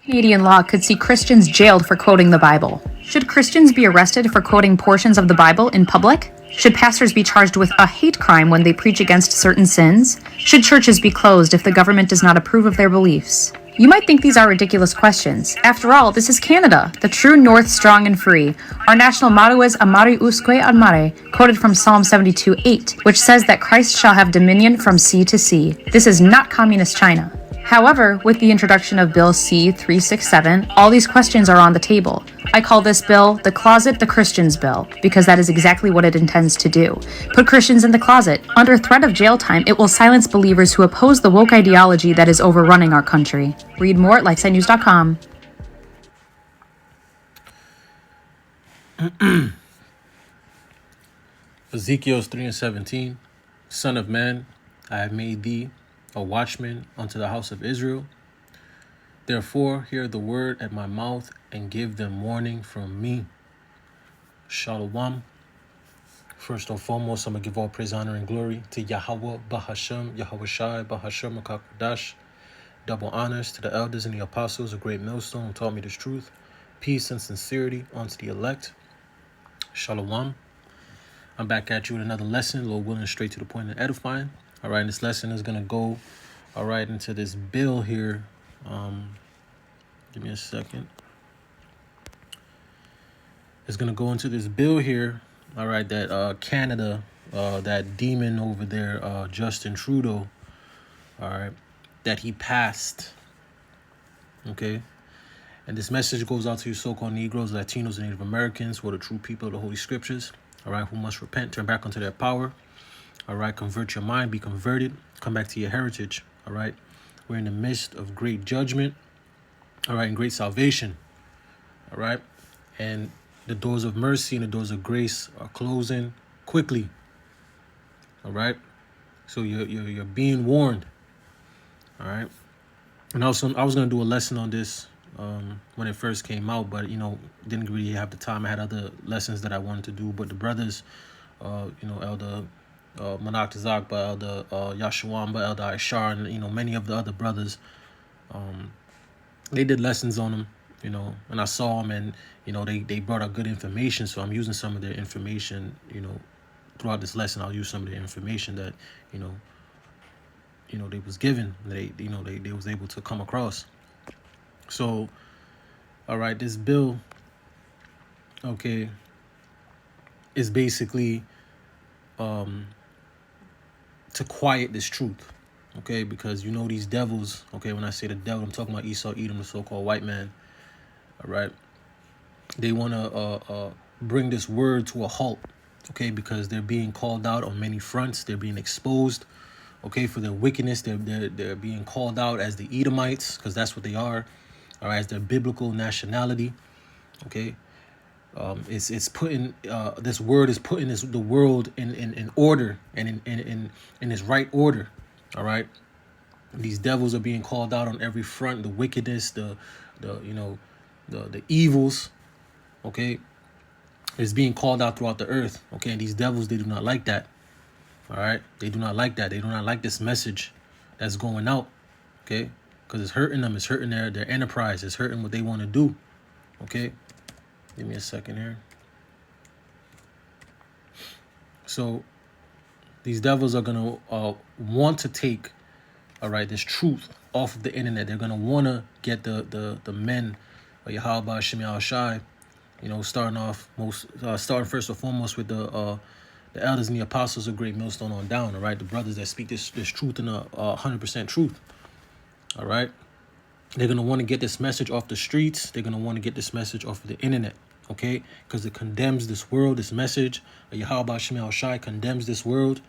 Canadian law could see Christians jailed for quoting the Bible. Should Christians be arrested for quoting portions of the Bible in public? Should pastors be charged with a hate crime when they preach against certain sins? Should churches be closed if the government does not approve of their beliefs? You might think these are ridiculous questions. After all, this is Canada, the true north, strong and free. Our national motto is Amare usque ad mare, quoted from Psalm 72:8, which says that Christ shall have dominion from sea to sea. This is not communist China. However, with the introduction of Bill C-367, all these questions are on the table. I call this bill the Closet the Christians Bill, because that is exactly what it intends to do. Put Christians in the closet. Under threat of jail time, it will silence believers who oppose the woke ideology that is overrunning our country. Read more at lifesidenews.com. Ezekiel 3:17, Son of man, I have made thee a watchman unto the house of Israel. Therefore hear the word at my mouth and give them warning from me. Shalom. First and foremost, I'm going to give all praise, honor, and glory to Yahweh, Bahashem, Yahweh Shai, Bahashem, Akakodash. Double honors to the elders and the apostles, a great millstone who taught me this truth. Peace and sincerity unto the elect. Shalom. I'm back at you with another lesson, Lord willing, straight to the point and edifying. All right, and this lesson is going to go, all right, into this bill here. Give me a second. It's going to go into this bill here, all right, that Canada, that demon over there, Justin Trudeau, all right, that he passed, okay? And this message goes out to you so-called Negroes, Latinos, and Native Americans, who are the true people of the Holy Scriptures, all right, who must repent, turn back unto their power, all right, convert your mind, be converted, come back to your heritage, all right? We're in the midst of great judgment, all right, and great salvation, all right? And the doors of mercy and the doors of grace are closing quickly, all right? So you're being warned, all right? And also, I was going to do a lesson on this when it first came out, but, didn't really have the time. I had other lessons that I wanted to do, but the brothers, Elder Monarch by Elder Yashuamba, Elder Ishar, and, many of the other brothers, they did lessons on them, and I saw them, and, they brought out good information, so I'm using some of their information, throughout this lesson. I'll use some of the information that, they was given, they was able to come across. So, all right, this bill, okay, is basically to quiet this truth, okay, because these devils, okay, when I say the devil, I'm talking about Esau, Edom, the so-called white man, all right, they want to bring this word to a halt, okay, because they're being called out on many fronts. They're being exposed, okay, for their wickedness. They're being called out as the Edomites, because that's what they are, all right, as their biblical nationality, okay. It's putting this word is putting the world in order and in its right order, all right. These devils are being called out on every front. The wickedness, the evils, okay, is being called out throughout the earth, okay. And these devils, they do not like that, all right. They do not like that. They do not like this message that's going out, okay, because it's hurting them. It's hurting their enterprise. It's hurting what they want to do, okay. Give me a second here. So these devils are going to want to take, all right, this truth off of the internet. They're going to want to get the men of Yahweh Shemi Shai, starting first and foremost with the elders and the apostles of Great Millstone on down, all right, the brothers that speak this truth in 100% truth, all right. They're going to want to get this message off the streets. They're going to want to get this message off of the internet, okay, because it condemns this world. This message, Yahweh Shemi Shai, condemns this world,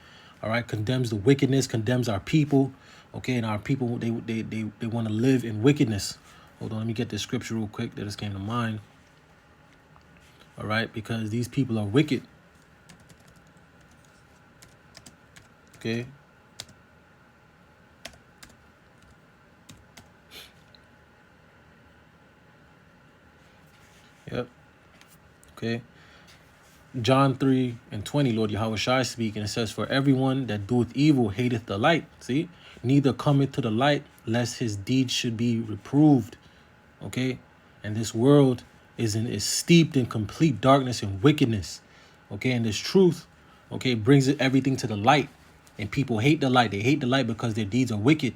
all right, condemns the wickedness, condemns our people, okay, and our people, they want to live in wickedness. Hold on, let me get this scripture real quick that just came to mind, all right, because these people are wicked, okay. Yep. Okay. John 3:20, Lord Yahweh Shai speaking, it says, for everyone that doeth evil hateth the light. See? Neither cometh to the light, lest his deeds should be reproved. Okay, and this world is steeped in complete darkness and wickedness. Okay, and this truth, okay, brings everything to the light, and people hate the light. They hate the light because their deeds are wicked.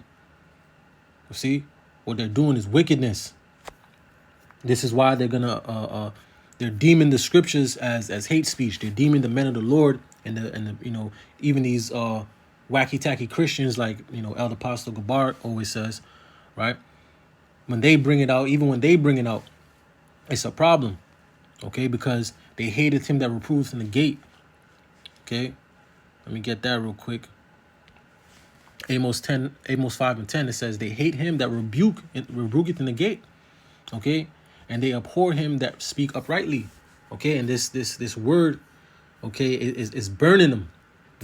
You see, what they're doing is wickedness. This is why they're deeming the scriptures as hate speech. They're deeming the men of the Lord and the even these wacky tacky Christians like Elder Apostle Gabar always says, right? When they bring it out, even when they bring it out, it's a problem, okay? Because they hated him that reproved in the gate, okay? Let me get that real quick. Amos 5:10, it says they hate him that rebuketh in the gate, okay? And they abhor him that speak uprightly, okay? And this word, okay, is burning them,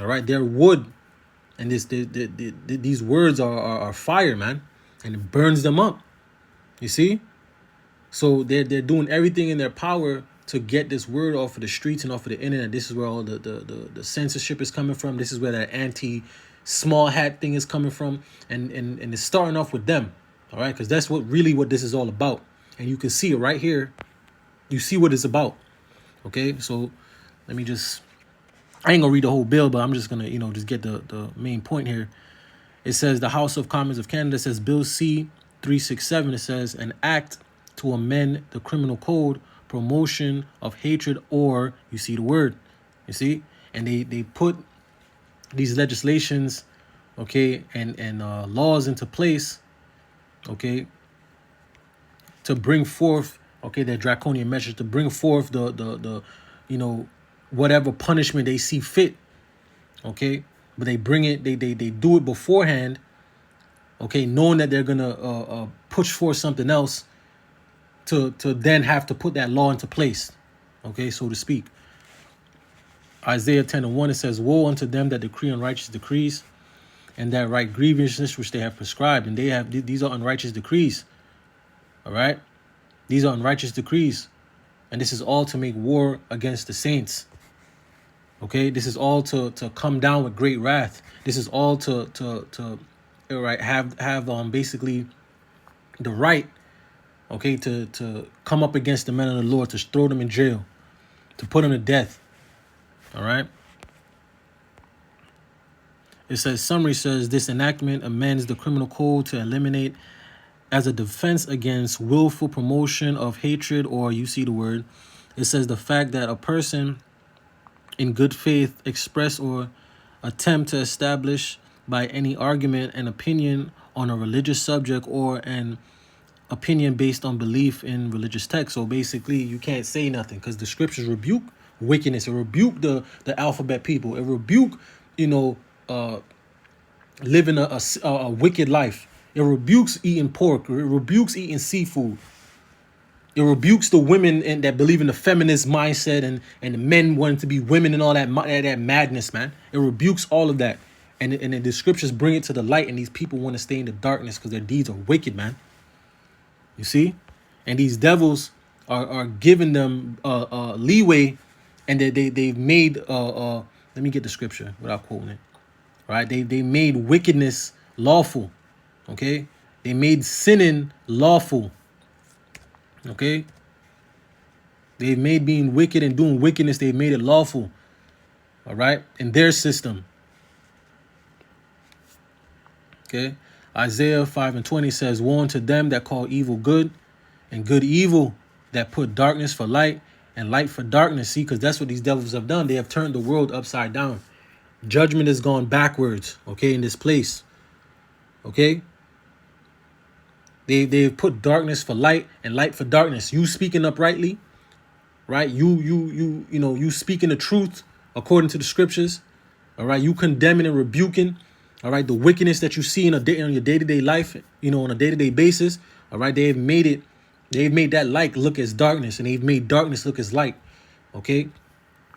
all right? They're wood, and these words are fire, man, and it burns them up. You see? So they're doing everything in their power to get this word off of the streets and off of the internet. This is where all the censorship is coming from. This is where that anti-small hat thing is coming from. And it's starting off with them. All right? Because that's what this is all about. And you can see it right here. You see what it's about. Okay? So let me just... I ain't going to read the whole bill, but I'm just going to, just get the main point here. It says the House of Commons of Canada says Bill C-367. It says an act to amend the criminal code, promotion of hatred, or you see the word, you see, and they put these legislations, okay, and laws into place, okay, to bring forth, okay, their draconian measures to bring forth the whatever punishment they see fit, okay, but they bring it, they do it beforehand, okay, knowing that they're gonna push for something else to then have to put that law into place, okay, so to speak. Isaiah 10:1, it says, woe unto them that decree unrighteous decrees and that write grievousness which they have prescribed. And these are unrighteous decrees, all right? These are unrighteous decrees. And this is all to make war against the saints, okay? This is all to come down with great wrath. This is all to right, have basically the right, okay, to come up against the men of the Lord, to throw them in jail, to put them to death. All right. It says, summary says, this enactment amends the criminal code to eliminate as a defense against willful promotion of hatred, or you see the word. It says the fact that a person in good faith express or attempt to establish by any argument an opinion on a religious subject or an opinion based on belief in religious text. So basically you can't say nothing because the scriptures rebuke wickedness. It rebuke the alphabet people. It rebuke living a wicked life. It rebukes eating pork. It rebukes eating seafood. It rebukes the women that believe in the feminist mindset and the men wanting to be women and all that madness, man. It rebukes all of that. And the scriptures bring it to the light, and these people want to stay in the darkness because their deeds are wicked, man. You see? And these devils are giving them leeway, and they've made let me get the scripture without quoting it. Right? They made wickedness lawful. Okay? They made sinning lawful. Okay? They've made being wicked and doing wickedness, they've made it lawful. All right? In their system. Okay? Isaiah 5:20 says, woe unto them that call evil good and good evil, that put darkness for light and light for darkness. See, because that's what these devils have done. They have turned the world upside down. Judgment has gone backwards, okay, in this place. Okay? They've put darkness for light and light for darkness. You speaking uprightly, right? You speaking the truth according to the scriptures. All right, you condemning and rebuking, all right, the wickedness that you see on your day-to-day life, on a day-to-day basis. All right, they've made that light look as darkness, and they've made darkness look as light. Okay?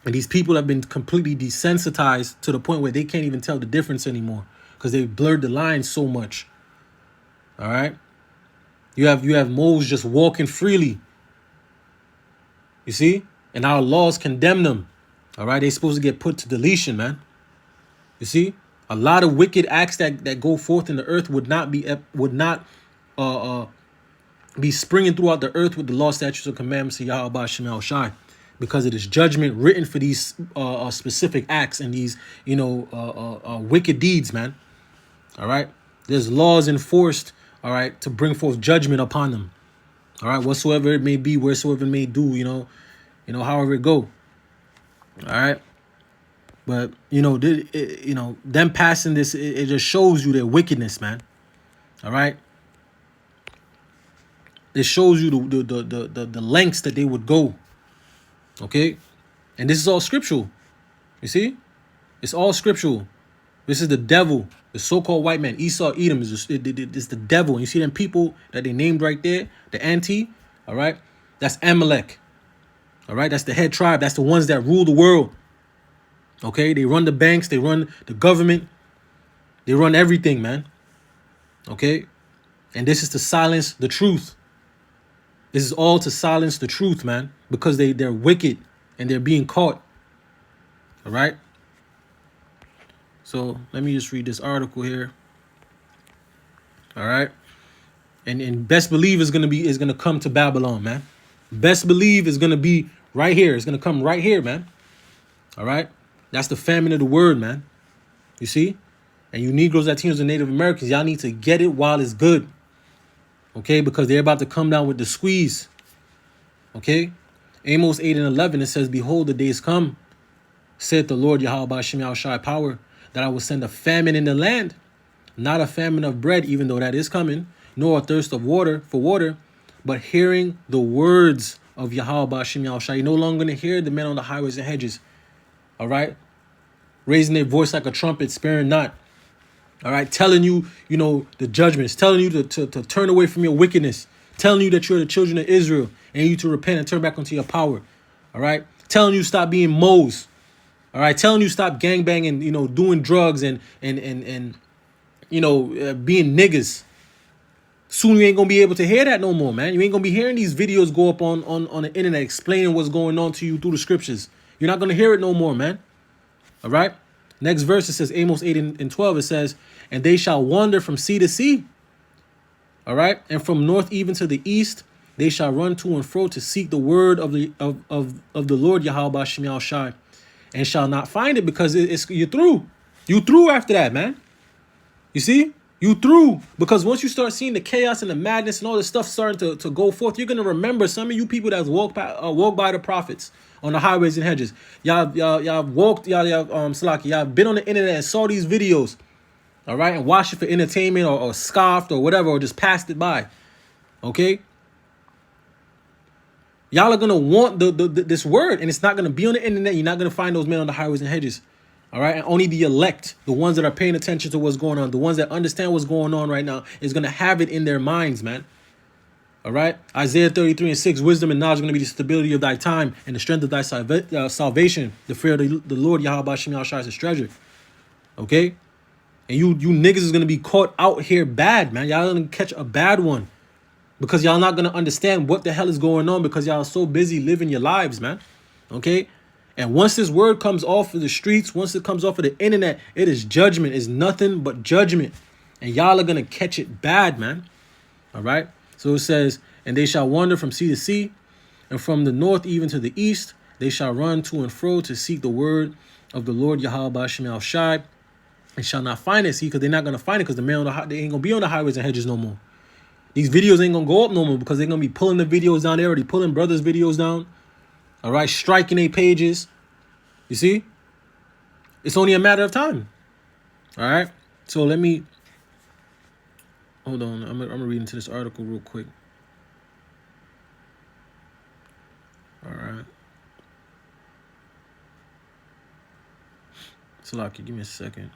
And these people have been completely desensitized to the point where they can't even tell the difference anymore because they've blurred the lines so much. All right? You have moles just walking freely. You see? And our laws condemn them. All right? They're supposed to get put to deletion, man. You see? A lot of wicked acts that go forth in the earth would not be springing throughout the earth with the law, statutes, and commandments of Yahweh Shem Shai, because it is judgment written for these specific acts and these, wicked deeds, man. All right. There's laws enforced, all right, to bring forth judgment upon them. All right, whatsoever it may be, wheresoever it may do, however it go. All right. But, them passing this, it just shows you their wickedness, man. All right. It shows you the lengths that they would go. Okay. And this is all scriptural. You see? It's all scriptural. This is the devil, the so-called white man. Esau, Edom is the devil. And you see them people that they named right there, the anti, all right? That's Amalek. All right? That's the head tribe. That's the ones that rule the world. Okay? They run the banks. They run the government. They run everything, man. Okay? And this is to silence the truth. This is all to silence the truth, man, because they're wicked and they're being caught. All right? So let me just read this article here. All right. And best believe is gonna come to Babylon, man. Best believe is gonna be right here. It's gonna come right here, man. All right. That's the famine of the word, man. You see? And you Negroes, Latinos, and Native Americans, y'all need to get it while it's good. Okay, because they're about to come down with the squeeze. Okay? Amos 8:11, it says, "Behold, the days come, saith the Lord Yahweh Shem Shai power, that I will send a famine in the land, not a famine of bread, even though that is coming, nor a thirst of water, but hearing the words of Yahweh Shem Shai." You're no longer going to hear the men on the highways and hedges, all right, raising their voice like a trumpet, sparing not, all right, telling you, the judgments, telling you to turn away from your wickedness, telling you that you're the children of Israel and you to repent and turn back onto your power, all right, telling you stop being Moes. All right, telling you stop gangbanging, doing drugs and being niggas. Soon you ain't gonna be able to hear that no more, man. You ain't gonna be hearing these videos go up on the internet explaining what's going on to you through the scriptures. You're not gonna hear it no more, man. All right. Next verse, it says Amos 8:12. It says, "And they shall wander from sea to sea. All right, and from north even to the east, they shall run to and fro to seek the word of the Lord Yahweh Shem Shai, and shall not find it," because you're through. You through after that, man. You see? You through. Because once you start seeing the chaos and the madness and all this stuff starting to go forth, you're going to remember some of you people that walk by the prophets on the highways and hedges. Y'all walked, Salaki, y'all been on the internet and saw these videos, all right, and watched it for entertainment or scoffed or whatever, or just passed it by, okay? Y'all are going to want this word, and it's not going to be on the internet. You're not going to find those men on the highways and hedges. All right. And only the elect, the ones that are paying attention to what's going on, the ones that understand what's going on right now, is going to have it in their minds, man. All right. Isaiah 33:6, "Wisdom and knowledge are going to be the stability of thy time and the strength of thy salvation. The fear of the Lord Yahweh Shem Shai is his treasure." Okay. And you niggas is going to be caught out here bad, man. Y'all going to catch a bad one. Because y'all not going to understand what the hell is going on because y'all are so busy living your lives, man. Okay? And once this word comes off of the streets, once it comes off of the internet, it is judgment. It's nothing but judgment. And y'all are going to catch it bad, man. All right? So it says, "And they shall wander from sea to sea, and from the north even to the east. They shall run to and fro to seek the word of the Lord Yahweh Shem Shai, and shall not find it." See, because they're not going to find it because they ain't going to be on the highways and hedges no more. These videos ain't going to go up no more because they're going to be pulling the videos down. They're already pulling brothers' videos down. All right, striking their pages. You see? It's only a matter of time. All right? So let me... Hold on. I'm going to read into this article real quick. All right. Salaki, give me a second.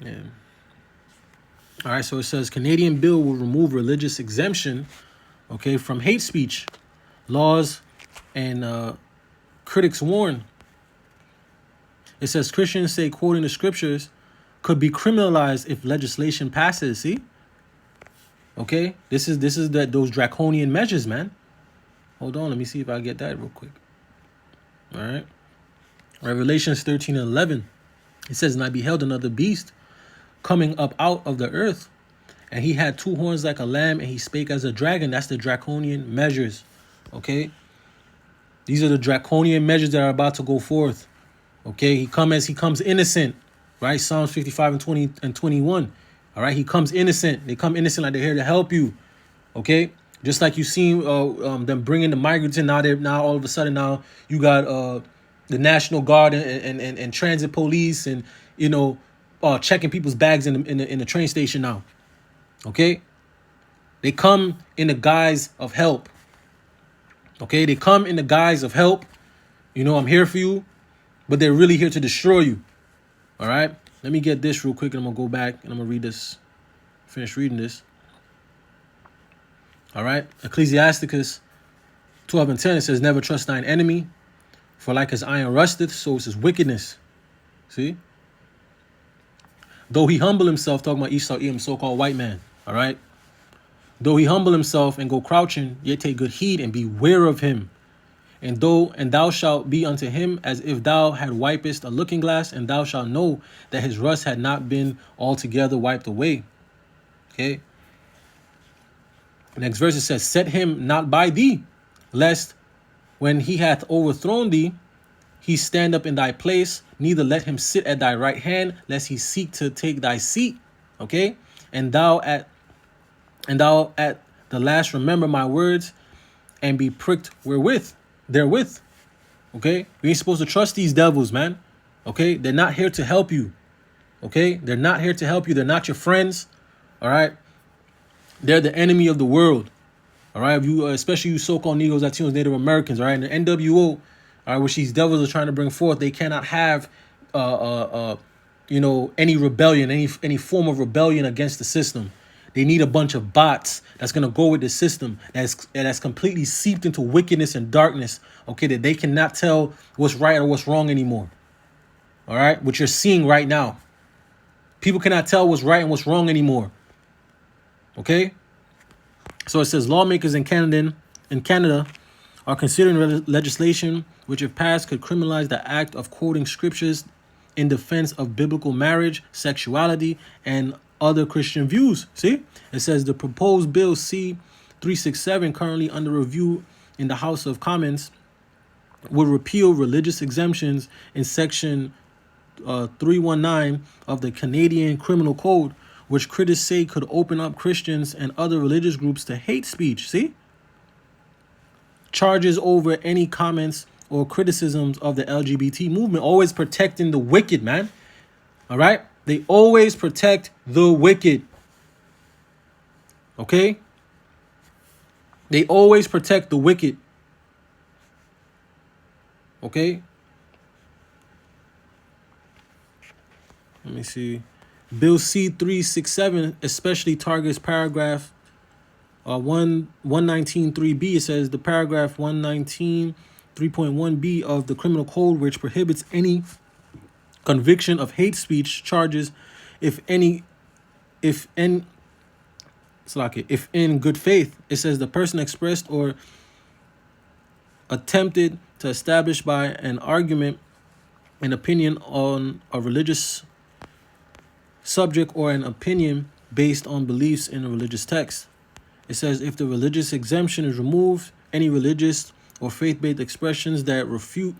Yeah. All right, so it says Canadian bill will remove religious exemption, okay, from hate speech laws, and critics warn. It says Christians say quoting the scriptures could be criminalized if legislation passes. See, okay, this is those draconian measures, man. Hold on, let me see if I get that real quick. All right, Revelations 13:11. It says, and I beheld another beast coming up out of the earth, and he had two horns like a lamb, and he spake as a dragon. That's the draconian measures. Okay? These are the draconian measures that are about to go forth. Okay? He comes innocent. Right? Psalms 55 and 20 and 21. All right? He comes innocent. They come innocent like they're here to help you. Okay? Just like you seen them bringing the migrants in. Now all of a sudden now you got the National Guard and transit police and checking people's bags in the train station now. Okay, they come in the guise of help. Okay, they come in the guise of help. I'm here for you, but they're really here to destroy you. All right, let me get this real quick, and I'm gonna go back and I'm gonna read this. Finish reading this. All right, Ecclesiasticus 12 and 10. It says, "Never trust thine enemy, for like as iron rusteth, so is his wickedness." See? Though he humble himself, talking about Esau, Edom, so-called white man. All right? Though he humble himself and go crouching, yet take good heed and beware of him. And thou shalt be unto him as if thou had wipest a looking glass, and thou shalt know that his rust had not been altogether wiped away. Okay? Next verse it says, "Set him not by thee, lest when he hath overthrown thee, he stand up in thy place, neither let him sit at thy right hand, lest he seek to take thy seat." Okay? And thou at the last remember my words and be pricked therewith. Okay? You ain't supposed to trust these devils, man. Okay? They're not here to help you. Okay? They're not here to help you. They're not your friends. All right? They're the enemy of the world. All right? Especially you so-called Negroes, Latinos, Native Americans. All right? And the NWO, all right, which these devils are trying to bring forth, they cannot have any rebellion, any form of rebellion against the system. They need a bunch of bots that's going to go with the system that's completely seeped into wickedness and darkness, okay, that they cannot tell what's right or what's wrong anymore. All right? What you're seeing right now. People cannot tell what's right and what's wrong anymore. Okay? So it says lawmakers in Canada are considering legislation which, if passed, could criminalize the act of quoting scriptures in defense of biblical marriage, sexuality, and other Christian views. See? It says the proposed bill C-367, currently under review in the House of Commons, would repeal religious exemptions in section 319 of the Canadian Criminal Code, which critics say could open up Christians and other religious groups to hate speech. See? Charges over any comments or criticisms of the LGBT movement, always protecting the wicked, man. All right? They always protect the wicked. Okay? They always protect the wicked. Okay? Let me see. Bill C-367 especially targets paragraph 119.3b. It says the paragraph 119.3.1b of the Criminal Code, which prohibits any conviction of hate speech charges if in good faith. It says the person expressed or attempted to establish by an argument an opinion on a religious subject or an opinion based on beliefs in a religious text. It says if the religious exemption is removed, any religious or faith-based expressions that refute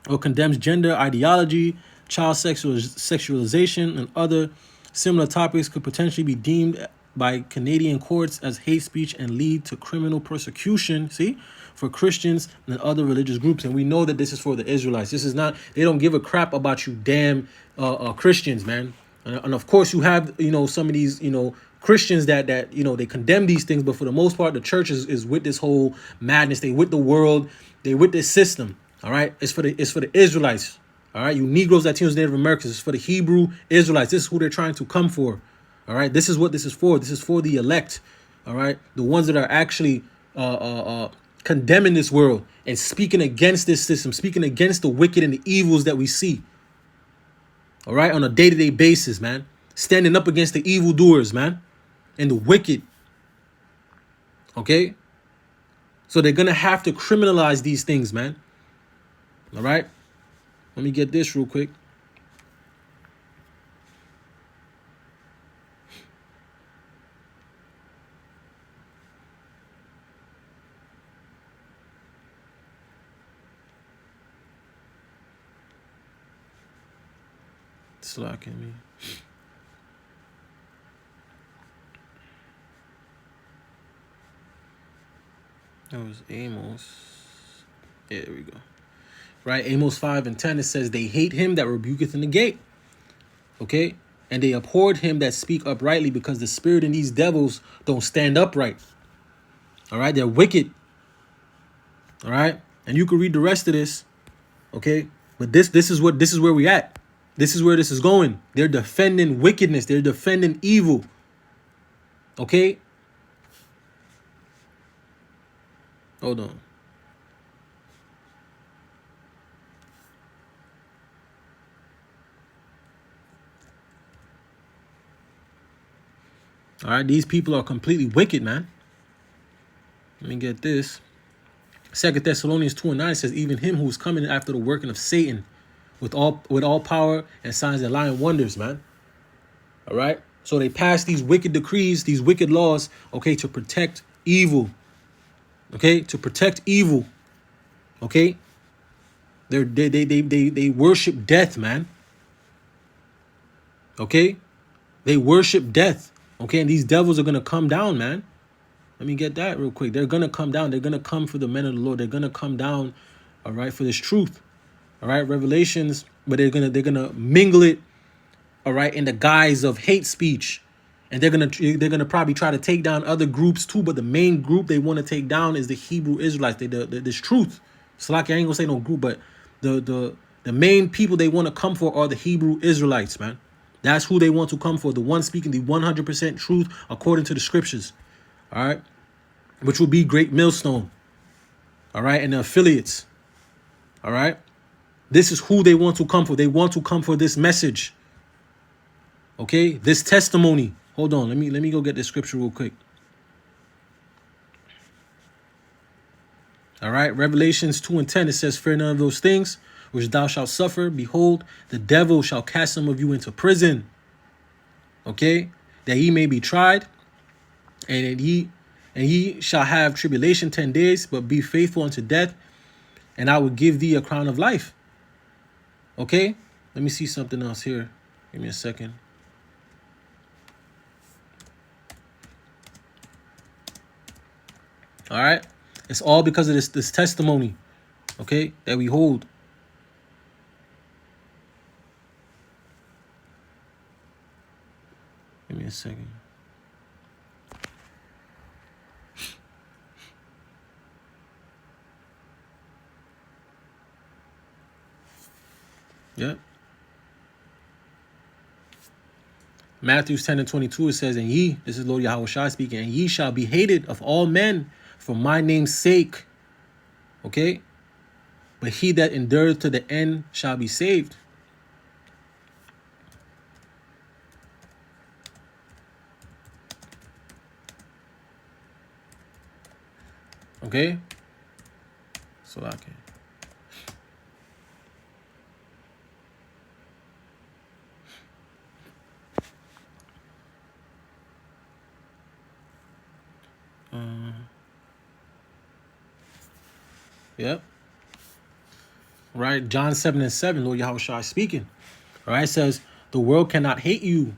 or condemns gender ideology, child sexualization, and other similar topics could potentially be deemed by Canadian courts as hate speech and lead to criminal persecution, see, for Christians and other religious groups. And we know that this is for the Israelites. This is not, they don't give a crap about you damn Christians, man. And of course you have, some of these, Christians that they condemn these things, but for the most part, the church is with this whole madness. They with the world, they with this system. All right, it's for the Israelites. All right, you Negroes, Latinos, Native Americans. It's for the Hebrew Israelites. This is who they're trying to come for. All right, this is what this is for. This is for the elect. All right, the ones that are actually condemning this world and speaking against this system, speaking against the wicked and the evils that we see. All right, on a day-to-day basis, man, standing up against the evildoers, man, and the wicked. Okay, so they're gonna have to criminalize these things, man. All right. Let me get this real quick. Slacking me. That was Amos. Yeah, there we go. Right, Amos 5:10, it says, they hate him that rebuketh in the gate. Okay? And they abhorred him that speak uprightly, because the spirit in these devils don't stand upright. All right? They're wicked. All right? And you can read the rest of this. Okay? But this is where we at. This is where this is going. They're defending wickedness. They're defending evil. Okay? Hold on. All right, these people are completely wicked, man. Let me get this. 2 Thessalonians 2:9 says, even him who is coming after the working of Satan with all power and signs and lying wonders, man. All right. So they pass these wicked decrees, these wicked laws, okay, to protect evil. Okay, to protect evil. Okay. They worship death, man. Okay. They worship death. Okay, and these devils are gonna come down, man. Let me get that real quick. They're gonna come down. They're gonna come for the men of the Lord. They're gonna come down, all right, for this truth. All right, Revelations, but they're gonna mingle it, all right, in the guise of hate speech. And they're gonna probably try to take down other groups too, but the main group they want to take down is the Hebrew Israelites. This truth. It's like I ain't gonna say no group, but the main people they want to come for are the Hebrew Israelites, man. That's who they want to come for, the one speaking the 100% truth according to the scriptures, all right, which will be Great Millstone, all right, and the affiliates, all right. This is who they want to come for. They want to come for this message, okay, this testimony. Hold on, let me go get this scripture real quick. All right, Revelations 2:10, it says, fear none of those things which thou shalt suffer. Behold, the devil shall cast some of you into prison, okay, that ye may be tried, and ye shall have tribulation 10 days, but be faithful unto death, and I will give thee a crown of life. Okay, let me see something else here. Give me a second. All right, it's all because of this testimony, okay, that we hold. Give me a second. Yep. Matthew 10:22, it says, and ye, this is Lord Yahweh Shai speaking, and ye shall be hated of all men for my name's sake. Okay? But he that endureth to the end shall be saved. Okay? So I can. Yep. Right, John 7:7, Lord Yahweh Shai speaking. All right, it says, the world cannot hate you,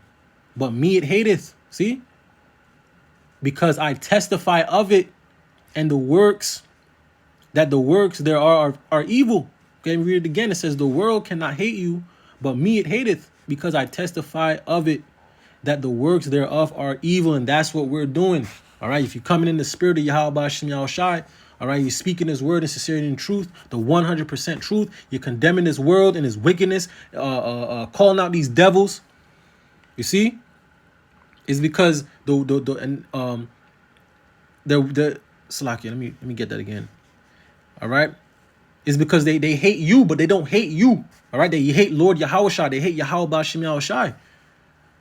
but me it hateth. See? Because I testify of it, and the works there are evil. Okay, read it again. It says, the world cannot hate you, but me it hateth, because I testify of it, that the works thereof are evil. And that's what we're doing. All right, if you're coming in the spirit of Yahweh Hashem Yahweh Shai, all right, you're speaking his word in sincerity and truth, the 100% truth. You're condemning this world and his wickedness, calling out these devils. You see, it's because the Salakia, let me get that again. All right, it's because they hate you, but they don't hate you. All right, they hate Lord Yahweh Shai. They hate Yahweh Hashem Yahweh Shai.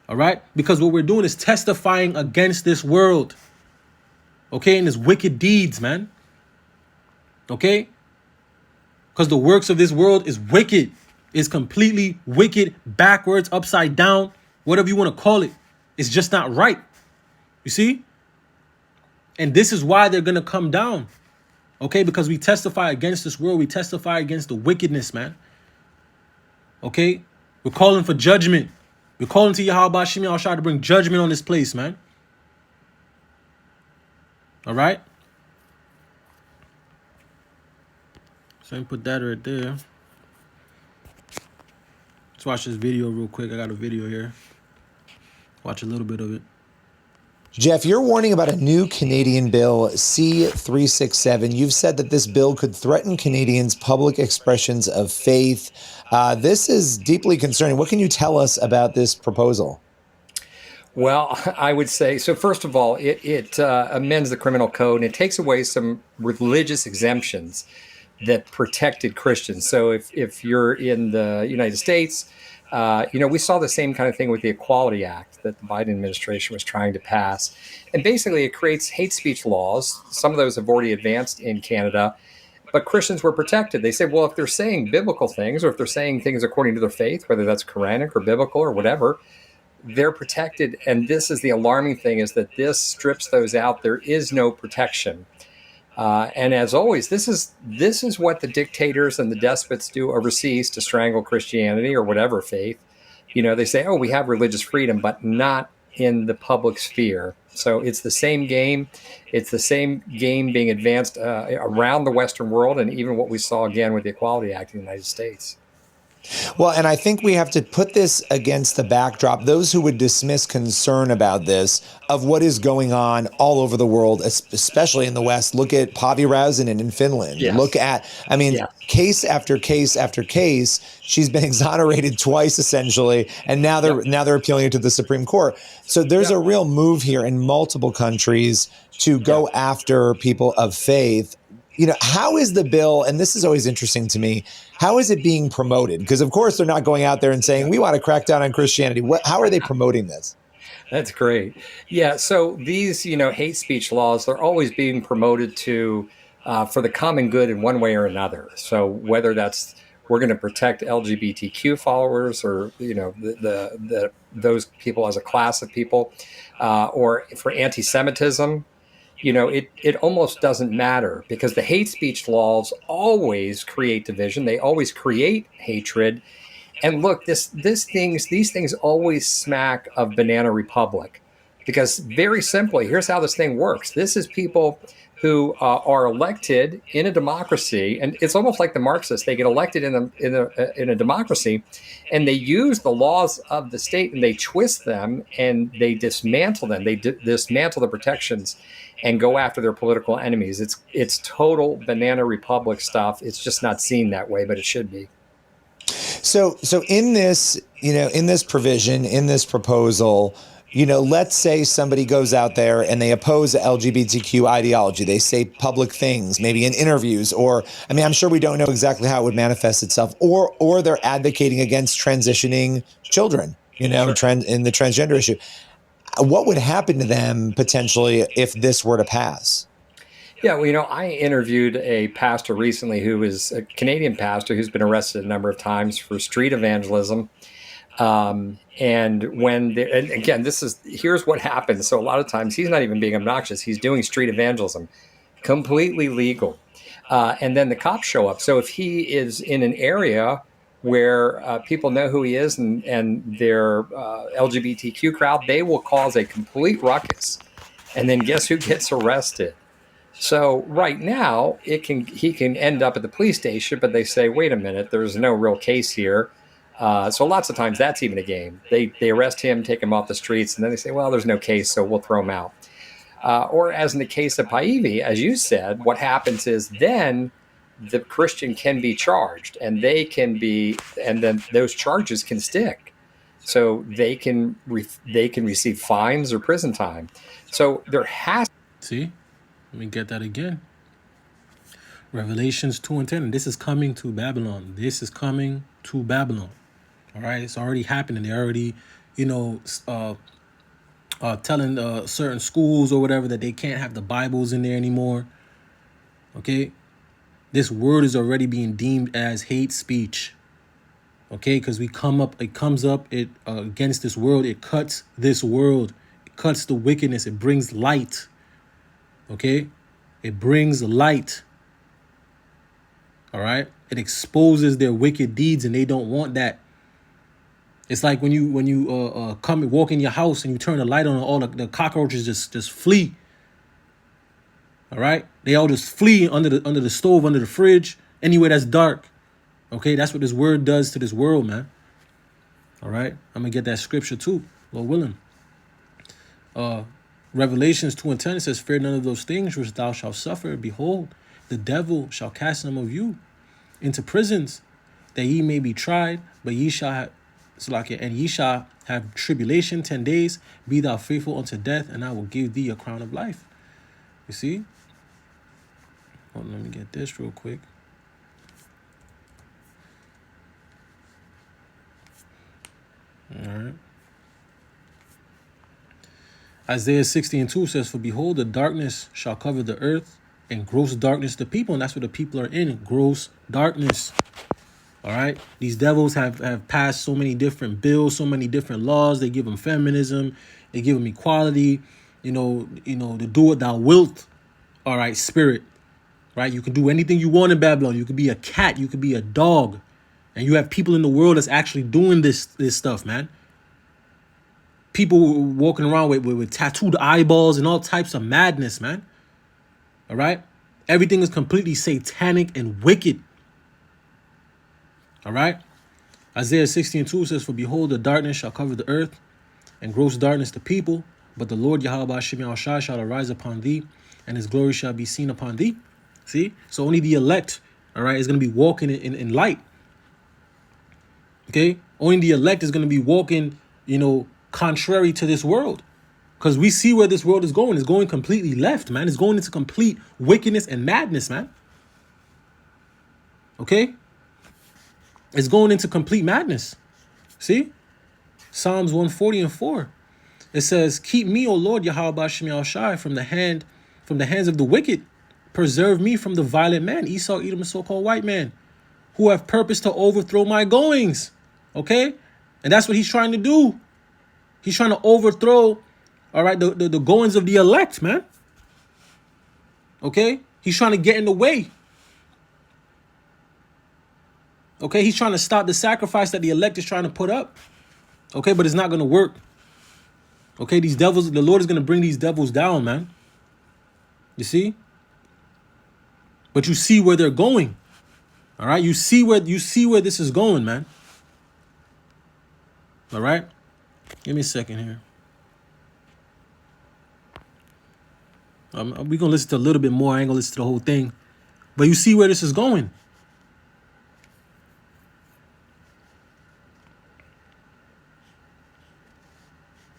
All right, because what we're doing is testifying against this world. Okay, and his wicked deeds, man. Okay? Because the works of this world is wicked. is completely wicked, backwards, upside down, whatever you want to call it. It's just not right. You see? And this is why they're going to come down. Okay? Because we testify against this world. We testify against the wickedness, man. Okay? We're calling for judgment. We're calling to Yahweh Shem Yahshua to bring judgment on this place, man. All right? So let me put that right there. Let's watch this video real quick. I got a video here. Watch a little bit of it. Jeff, you're warning about a new Canadian bill, C-367. You've said that this bill could threaten Canadians' public expressions of faith. This is deeply concerning. What can you tell us about this proposal? Well, I would say, so first of all, it amends the criminal code and it takes away some religious exemptions that protected Christians. So if you're in the United States, we saw the same kind of thing with the Equality Act that the Biden administration was trying to pass. And basically, it creates hate speech laws. Some of those have already advanced in Canada, but Christians were protected. They said, well, if they're saying biblical things or if they're saying things according to their faith, whether that's Quranic or biblical or whatever, they're protected. And this is the alarming thing, is that this strips those out. There is no protection. And as always, this is what the dictators and the despots do overseas to strangle Christianity or whatever faith. They say, oh, we have religious freedom, but not in the public sphere. So it's the same game. It's the same game being advanced around the Western world, and even what we saw again with the Equality Act in the United States. Well, and I think we have to put this against the backdrop, those who would dismiss concern about this, of what is going on all over the world, especially in the West. Look at Pavi Räsänen in Finland. Yes. Look at, case after case after case. She's been exonerated twice, essentially, and now they're appealing it to the Supreme Court. So there's a real move here in multiple countries to go after people of faith. How is the bill, and this is always interesting to me, how is it being promoted? Because, of course, they're not going out there and saying, we want to crack down on Christianity. How are they promoting this? That's great. Yeah, so these, hate speech laws, they're always being promoted for the common good in one way or another. So whether that's we're going to protect LGBTQ followers or, those people as a class of people, or for anti-Semitism, it almost doesn't matter, because the hate speech laws always create division. They always create hatred. And look, these things always smack of Banana Republic, because very simply, here's how this thing works. This is people who are elected in a democracy, and it's almost like the Marxists. They get elected in a democracy, and they use the laws of the state and they twist them and they dismantle them. They dismantle the protections and go after their political enemies. It's total Banana Republic stuff. It's just not seen that way, but it should be. So in this, in this provision, in this proposal, let's say somebody goes out there and they oppose the LGBTQ ideology. They say public things, maybe in interviews, or, I'm sure we don't know exactly how it would manifest itself, or they're advocating against transitioning children, Sure. in the transgender issue. What would happen to them potentially if this were to pass? Yeah, well, I interviewed a pastor recently who is a Canadian pastor who's been arrested a number of times for street evangelism. And again, here's what happens. So a lot of times he's not even being obnoxious. He's doing street evangelism, completely legal. And then the cops show up. So if he is in an area where people know who he is and their LGBTQ crowd, they will cause a complete ruckus. And then guess who gets arrested? So right now, he can end up at the police station, but they say, wait a minute, there's no real case here. So lots of times that's even a game. They arrest him, take him off the streets, and then they say, well, there's no case, so we'll throw him out. Or as in the case of Paivi, as you said, what happens is then the Christian can be charged, and then those charges can stick. So they can receive fines or prison time. So there has. See? Let me get that again. Revelations 2:10. This is coming to Babylon. This is coming to Babylon. All right? It's already happening. They're already, telling certain schools or whatever that they can't have the Bibles in there anymore. Okay? This word is already being deemed as hate speech. Okay, because it comes up against this world. It cuts this world. It cuts the wickedness. It brings light. Okay, it brings light. All right, it exposes their wicked deeds, and they don't want that. It's like when you come and walk in your house and you turn the light on, all the cockroaches just flee. All right, they all just flee under the stove, under the fridge, anywhere that's dark. Okay, that's what this word does to this world, man. All right, I'm gonna get that scripture too, Lord willing. Revelations 2:10 says, "Fear none of those things which thou shalt suffer. Behold, the devil shall cast some of you into prisons, that ye may be tried, but ye shall have and ye shall have tribulation 10 days. Be thou faithful unto death, and I will give thee a crown of life." You see? Hold on, let me get this real quick. All right. Isaiah 60:2 says, "For behold, the darkness shall cover the earth, and gross darkness the people." And that's what the people are in, gross darkness. All right. These devils have passed so many different bills, so many different laws. They give them feminism. They give them equality. You know, to do what thou wilt. All right, spirit. Right. You can do anything you want in Babylon. You could be a cat. You could be a dog. And you have people in the world that's actually doing this stuff, man. People walking around with tattooed eyeballs and all types of madness, man. All right. Everything is completely satanic and wicked. All right. Isaiah 60:2 says, "For behold, the darkness shall cover the earth, and gross darkness the people. But the Lord Yahweh Shemi Shai shall arise upon thee, and his glory shall be seen upon thee." See? So only the elect, all right, is going to be walking in light. Okay? Only the elect is going to be walking, contrary to this world. Because we see where this world is going. It's going completely left, man. It's going into complete wickedness and madness, man. Okay? It's going into complete madness. See? Psalms 140:4. It says, "Keep me, O Lord, Yahweh Shemi Shai, from the hands of the wicked. Preserve me from the violent man," Esau, Edom, a so-called white man, "who have purposed to overthrow my goings." Okay? And that's what he's trying to do. He's trying to overthrow, all right, the goings of the elect, man. Okay? He's trying to get in the way. Okay? He's trying to stop the sacrifice that the elect is trying to put up. Okay? But it's not going to work. Okay? These devils, the Lord is going to bring these devils down, man. You see? But you see where they're going. All right? You see where this is going, man. All right? Give me a second here. We're going to listen to a little bit more. I ain't going to listen to the whole thing. But you see where this is going.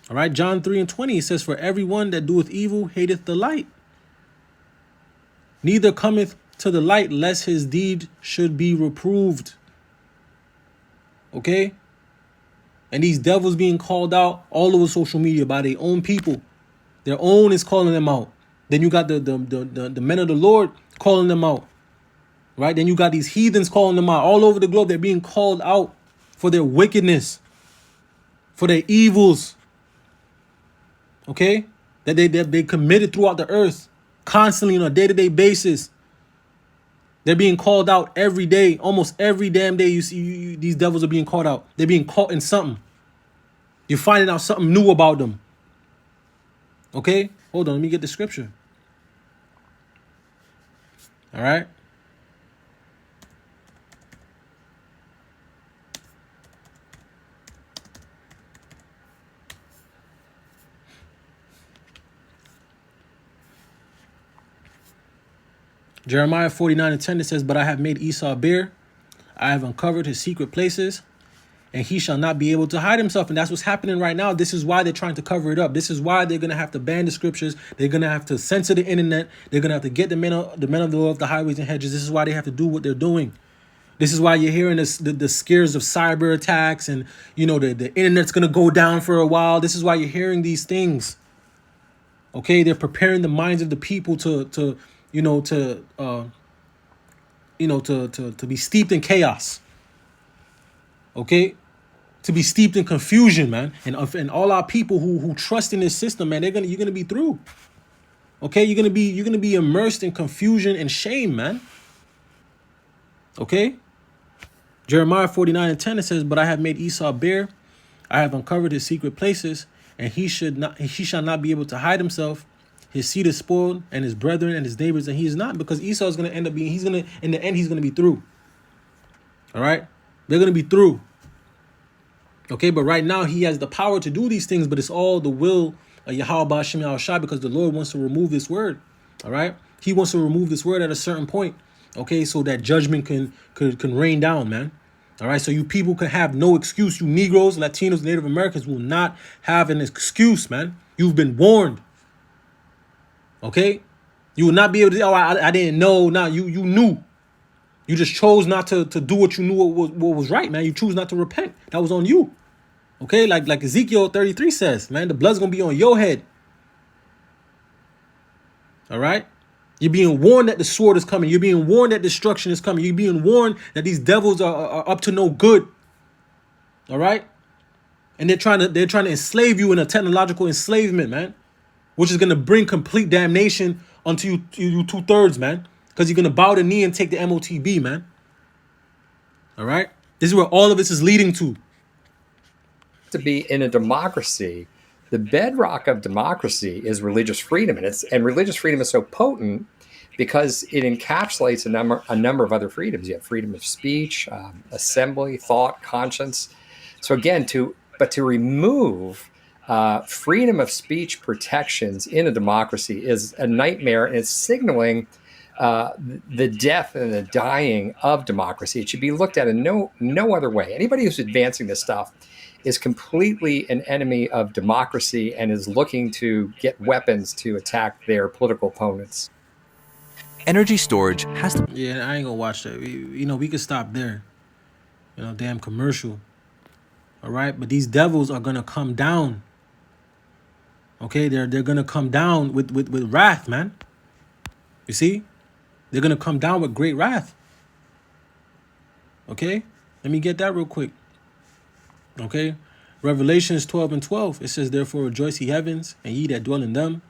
All right? John 3:20, it says, "For everyone that doeth evil hateth the light, neither cometh to the light, lest his deed should be reproved." Okay? And these devils being called out all over social media by their own people. Their own is calling them out. Then you got the men of the Lord calling them out. Right? Then you got these heathens calling them out. All over the globe, they're being called out for their wickedness, for their evils. Okay? That they committed throughout the earth, constantly on a day-to-day basis. They're being called out every day. Almost every damn day you see these devils are being called out. They're being caught in something. You're finding out something new about them. Okay? Hold on, let me get the scripture. All right? Jeremiah 49:10, it says, "But I have made Esau bare. I have uncovered his secret places, and he shall not be able to hide himself." And that's what's happening right now. This is why they're trying to cover it up. This is why they're going to have to ban the scriptures. They're going to have to censor the internet. They're going to have to get the men of the law off the highways and hedges. This is why they have to do what they're doing. This is why you're hearing the scares of cyber attacks, and the internet's going to go down for a while. This is why you're hearing these things. Okay, they're preparing the minds of the people to be steeped in chaos. Okay, to be steeped in confusion, man, and all our people who trust in this system, man, you're gonna be through. Okay, you're gonna be immersed in confusion and shame, man. Okay, Jeremiah 49:10 it says, "But I have made Esau bare, I have uncovered his secret places, and he shall not be able to hide himself. His seed is spoiled, and his brethren and his neighbors, and he is not, because Esau is gonna end up being, in the end, he's gonna be through. All right, they're gonna be through. Okay, but right now he has the power to do these things, but it's all the will of Yahweh Ba'ashem Yahushua, because the Lord wants to remove this word. All right, He wants to remove this word at a certain point. Okay, so that judgment can rain down, man. All right, so you people can have no excuse. You Negroes, Latinos, Native Americans will not have an excuse, man. You've been warned. Okay, you will not be able to. Oh, I didn't know. Now you knew. You just chose not to do what you knew what was right, man. You choose not to repent. That was on you. Okay, like Ezekiel 33 says, man, the blood's gonna be on your head. All right? You're being warned that the sword is coming. You're being warned that destruction is coming. You're being warned that these devils are up to no good. All right? And they're trying to enslave you in a technological enslavement, man, which is gonna bring complete damnation unto you 2/3, man. Because you're gonna bow the knee and take the MOTB, man. All right? This is where all of this is leading to. To be in a democracy, the bedrock of democracy is religious freedom, and religious freedom is so potent because it encapsulates a number of other freedoms. You have freedom of speech, assembly, thought, conscience. So again, to remove freedom of speech protections in a democracy is a nightmare, and it's signaling the death and the dying of democracy. It should be looked at in no other way. Anybody who's advancing this stuff is completely an enemy of democracy and is looking to get weapons to attack their political opponents. Energy storage has to... Yeah, I ain't gonna watch that. We could stop there. Damn commercial. All right, but these devils are gonna come down. Okay, they're gonna come down with wrath, man. You see? They're gonna come down with great wrath. Okay? Let me get that real quick. Okay? Revelations 12:12. It says, "Therefore rejoice, ye heavens, and ye that dwell in them.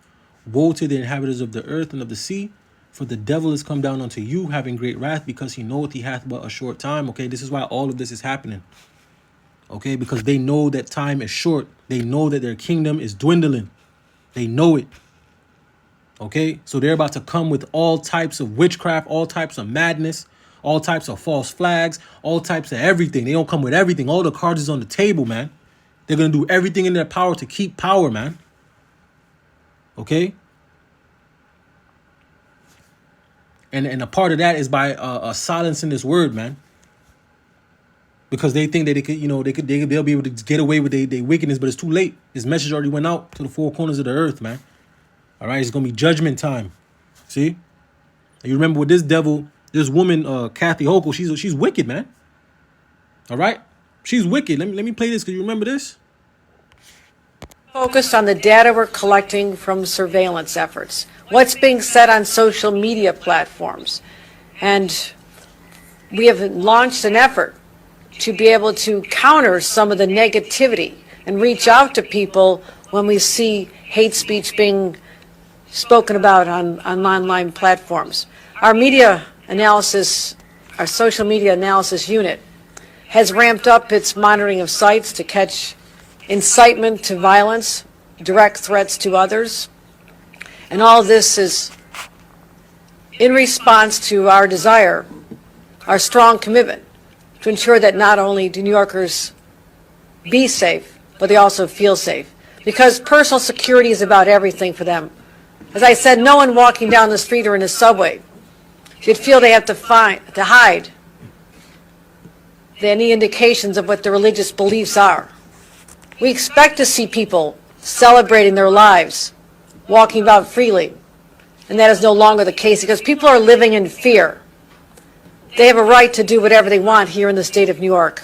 Woe to the inhabitants of the earth and of the sea, for the devil is come down unto you, having great wrath, because he knoweth he hath but a short time." Okay, this is why all of this is happening. Okay, because they know that time is short. They know that their kingdom is dwindling. They know it. Okay, so they're about to come with all types of witchcraft, all types of madness, all types of false flags, all types of everything. They don't come with everything. All the cards is on the table, man. They're going to do everything in their power to keep power, man. Okay? And a part of that is by silencing this word, man. Because they think that they'll be able to get away with their wickedness, but it's too late. This message already went out to the four corners of the earth, man. All right, it's going to be judgment time. See? And you remember with this woman, Kathy Hochul, she's wicked, man. All right? She's wicked. Let me play this, because you remember this? Focused on the data we're collecting from surveillance efforts, what's being said on social media platforms. And we have launched an effort to be able to counter some of the negativity and reach out to people when we see hate speech being spoken about on online platforms. Our social media analysis unit has ramped up its monitoring of sites to catch incitement to violence, direct threats to others. And all this is in response to our desire, our strong commitment to ensure that not only do New Yorkers be safe, but they also feel safe. Because personal security is about everything for them. As I said, no one walking down the street or in a subway should feel they have to hide any indications of what their religious beliefs are. We expect to see people celebrating their lives, walking about freely, and that is no longer the case because people are living in fear. They have a right to do whatever they want here in the state of New York.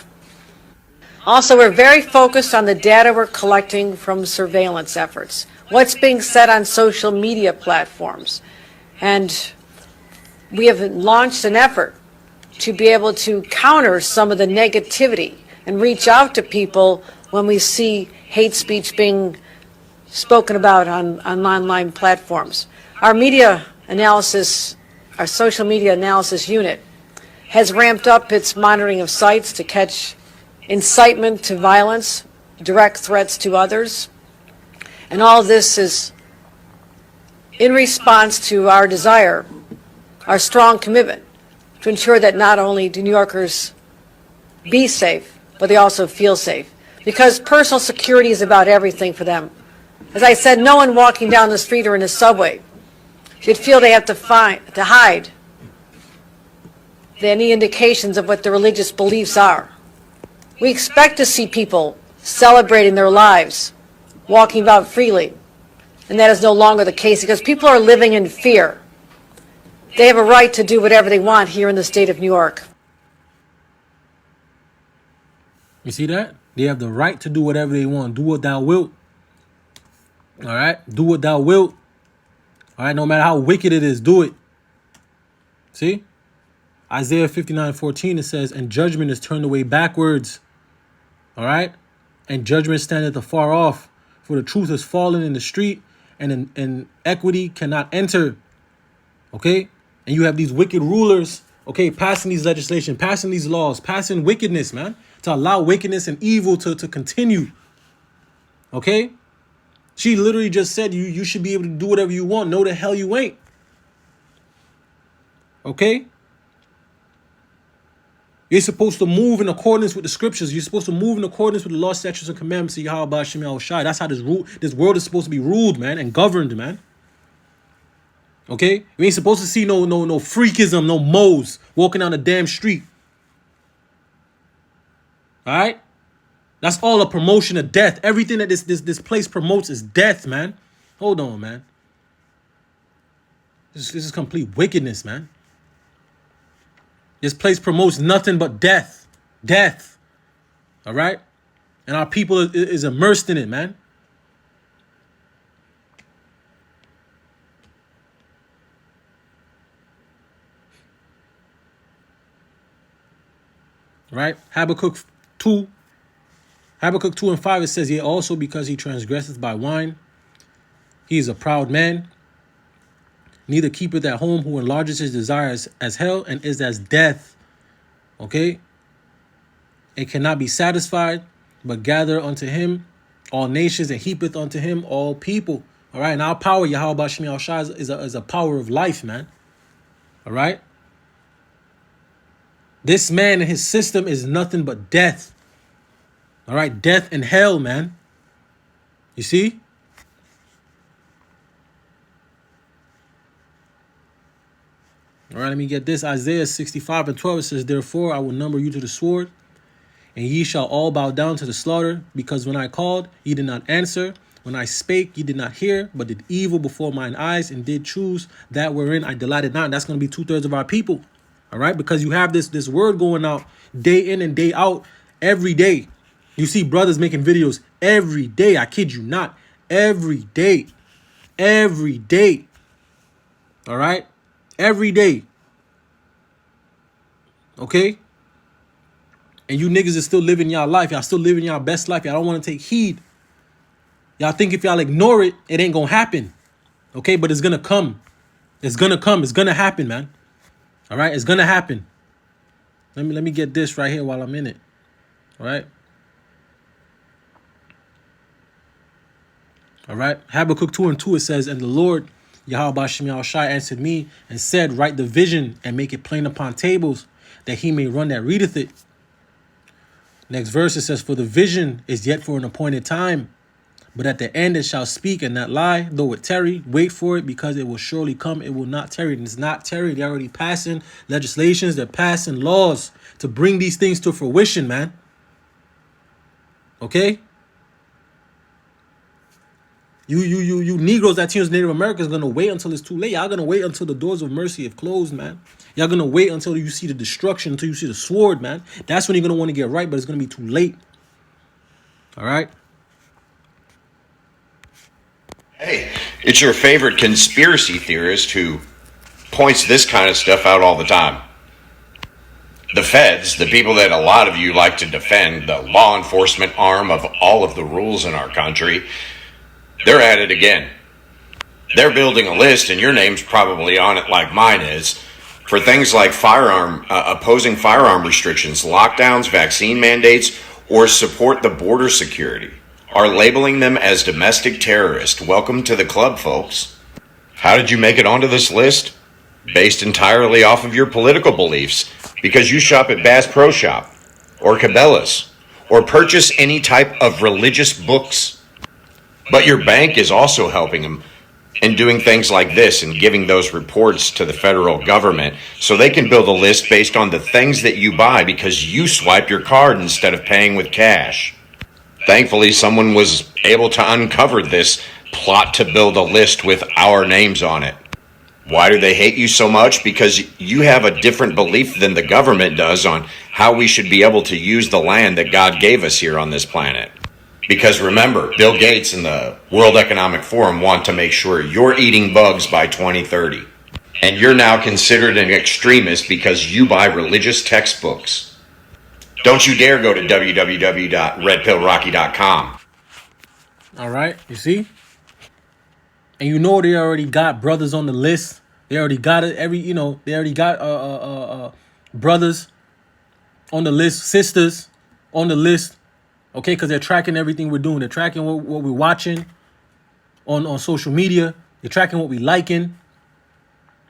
Also, we're very focused on the data we're collecting from surveillance efforts, what's being said on social media platforms. And we have launched an effort to be able to counter some of the negativity and reach out to people when we see hate speech being spoken about on online platforms. Our media analysis, our social media analysis unit has ramped up its monitoring of sites to catch incitement to violence, direct threats to others. And all this is in response to our desire, our strong commitment to ensure that not only do New Yorkers be safe, but they also feel safe. Because personal security is about everything for them. As I said, no one walking down the street or in the subway should feel they have to hide any indications of what their religious beliefs are. We expect to see people celebrating their lives, walking about freely, and that is no longer the case because people are living in fear. They have a right to do whatever they want here in the state of New York. You see that? They have the right to do whatever they want. Do what thou wilt. All right? Do what thou wilt. All right? No matter how wicked it is, do it. See? Isaiah 59:14, it says, and judgment is turned away backwards. All right? And judgment standeth afar off. For the truth is fallen in the street, and equity cannot enter. Okay? And you have these wicked rulers, okay, passing these legislation, passing these laws, passing wickedness, man, to allow wickedness and evil to continue. Okay? She literally just said you should be able to do whatever you want. No, the hell you ain't. Okay? You're supposed to move in accordance with the scriptures. You're supposed to move in accordance with the law, statutes, and commandments of Yahweh Hashem Yahushai. That's how this world is supposed to be ruled, man, and governed, man. Okay? We ain't supposed to see no freakism, no moles walking down the damn street. All right? That's all a promotion of death. Everything that this place promotes is death, man. Hold on, man. This is complete wickedness, man. This place promotes nothing but death. Death. All right? And our people is immersed in it, man. Right? Habakkuk 2 and 5, it says, yea, also because he transgresseth by wine, he is a proud man, neither keepeth at home, who enlarges his desires as hell, and is as death. Okay? It cannot be satisfied, but gather unto him all nations, and heapeth unto him all people. All right? And our power, Yahweh Hashem Yahushai, is a power of life, man. All right? This man and his system is nothing but death. All right? Death and hell, man. You see? All right, let me get this. Isaiah 65:12, it says, therefore I will number you to the sword, and ye shall all bow down to the slaughter, because when I called, ye did not answer. When I spake, ye did not hear, but did evil before mine eyes, and did choose that wherein I delighted not. And that's going to be 2/3 of our people. All right, because you have this word going out day in and day out, every day. You see brothers making videos every day. I kid you not. Every day. Every day. All right? Every day. Okay? And you niggas is still living y'all life. Y'all still living y'all best life. Y'all don't want to take heed. Y'all think if y'all ignore it, it ain't going to happen. Okay? But it's going to come. It's going to come. It's going to happen, man. All right? It's going to happen. Let me get this right here while I'm in it. All right? All right? Habakkuk 2:2, it says, and the Lord, Yahweh Hashem Yahushai, answered me and said, write the vision and make it plain upon tables, that he may run that readeth it. Next verse, it says, for the vision is yet for an appointed time, but at the end it shall speak and not lie. Though it tarry, wait for it, because it will surely come. It will not tarry. And it's not tarry. They're already passing legislations. They're passing laws to bring these things to fruition, man. Okay? You Negroes, Latinos, Native Americans gonna wait until it's too late. Y'all gonna wait until the doors of mercy have closed, man. Y'all gonna wait until you see the destruction, until you see the sword, man. That's when you're gonna want to get right, but it's gonna be too late. All right? Hey, it's your favorite conspiracy theorist who points this kind of stuff out all the time. The feds, the people that a lot of you like to defend, the law enforcement arm of all of the rules in our country, they're at it again. They're building a list, and your name's probably on it like mine is, for things like opposing firearm restrictions, lockdowns, vaccine mandates, or support the border security, are labeling them as domestic terrorists. Welcome to the club, folks. How did you make it onto this list? Based entirely off of your political beliefs, because you shop at Bass Pro Shop, or Cabela's, or purchase any type of religious books. But your bank is also helping them and doing things like this and giving those reports to the federal government so they can build a list based on the things that you buy because you swipe your card instead of paying with cash. Thankfully, someone was able to uncover this plot to build a list with our names on it. Why do they hate you so much? Because you have a different belief than the government does on how we should be able to use the land that God gave us here on this planet. Because remember, Bill Gates and the World Economic Forum want to make sure you're eating bugs by 2030. And you're now considered an extremist because you buy religious textbooks. Don't you dare go to www.redpillrocky.com. All right, you see? And you know they already got brothers on the list. They already got it. They already got brothers on the list, sisters on the list. Okay, because they're tracking everything we're doing. They're tracking what we're watching on social media. They're tracking what we're liking.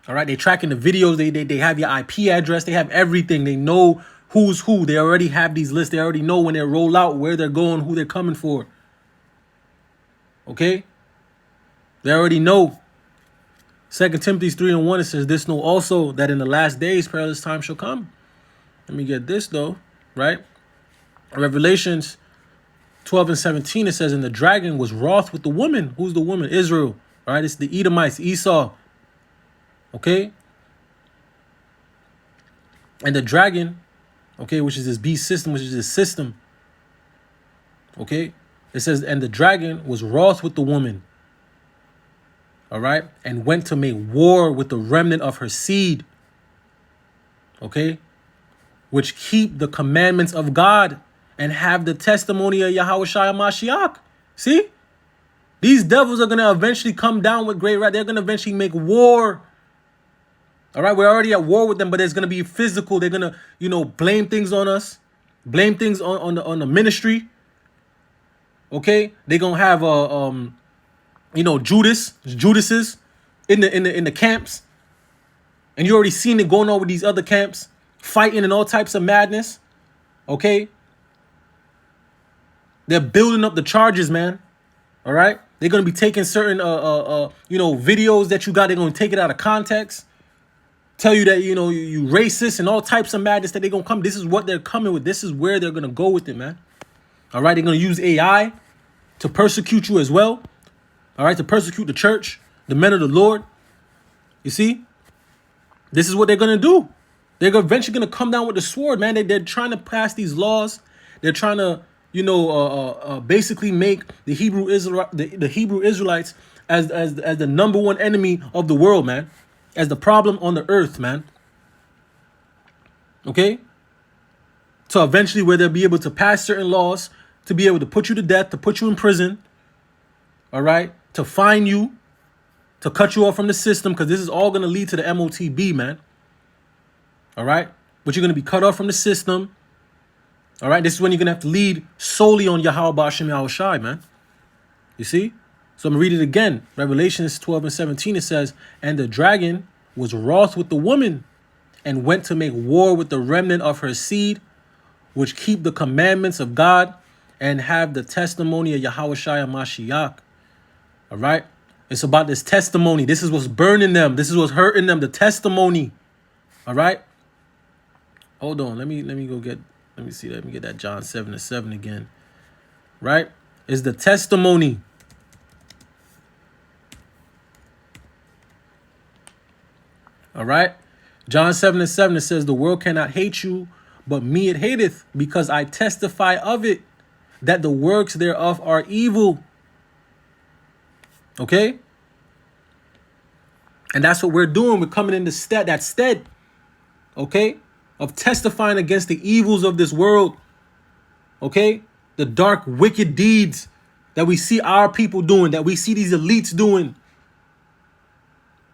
All right, they're tracking the videos. They have your IP address. They have everything. They know who's who. They already have these lists. They already know when they roll out, where they're going, who they're coming for. Okay? They already know. 2 Timothy 3:1, it says, this know also that in the last days perilous time shall come. Let me get this though, right? Revelations 12:17, it says, and the dragon was wroth with the woman. Who's the woman? Israel. All right, it's the Edomites, Esau. Okay? And the dragon, okay, which is this beast system, which is this system. Okay? It says, and the dragon was wroth with the woman. All right? And went to make war with the remnant of her seed. Okay? Which keep the commandments of God and have the testimony of Yahweh Shai Mashiach. See? These devils are going to eventually come down with great wrath. They're going to eventually make war. All right? We're already at war with them, but it's going to be physical. They're going to, blame things on us. Blame things on the ministry. Okay? They're going to have Judases in the camps. And you already seen it going on with these other camps, fighting and all types of madness. Okay? They're building up the charges, man. All right? They're going to be taking certain videos that you got, they're going to take it out of context. Tell you that, you racist and all types of madness that they're going to come. This is what they're coming with. This is where they're going to go with it, man. All right? They're going to use AI to persecute you as well. All right? To persecute the church, the men of the Lord. You see? This is what they're going to do. They're eventually going to come down with the sword, man. They're trying to pass these laws. They're trying to, basically make the Hebrew Israelites as the number one enemy of the world, man. As the problem on the earth, man. Okay? So eventually where they'll be able to pass certain laws to be able to put you to death, to put you in prison. All right? To fine you. To cut you off from the system, because this is all going to lead to the MOTB, man. All right? But you're going to be cut off from the system. All right? This is when you're going to have to lead solely on Yahweh Ba'ashem Yahweh Shai, man. You see? So I'm going to read it again. Revelations 12:17, it says, and the dragon was wroth with the woman and went to make war with the remnant of her seed, which keep the commandments of God and have the testimony of Yahweh Shai Mashiach. All right? It's about this testimony. This is what's burning them. This is what's hurting them. The testimony. All right? Hold on. Let me get that John 7:7 again. Right? It's the testimony. All right? John 7:7, it says, the world cannot hate you, but me it hateth, because I testify of it, that the works thereof are evil. Okay? And that's what we're doing. We're coming into that stead, okay, of testifying against the evils of this world. Okay? The dark, wicked deeds that we see our people doing, that we see these elites doing.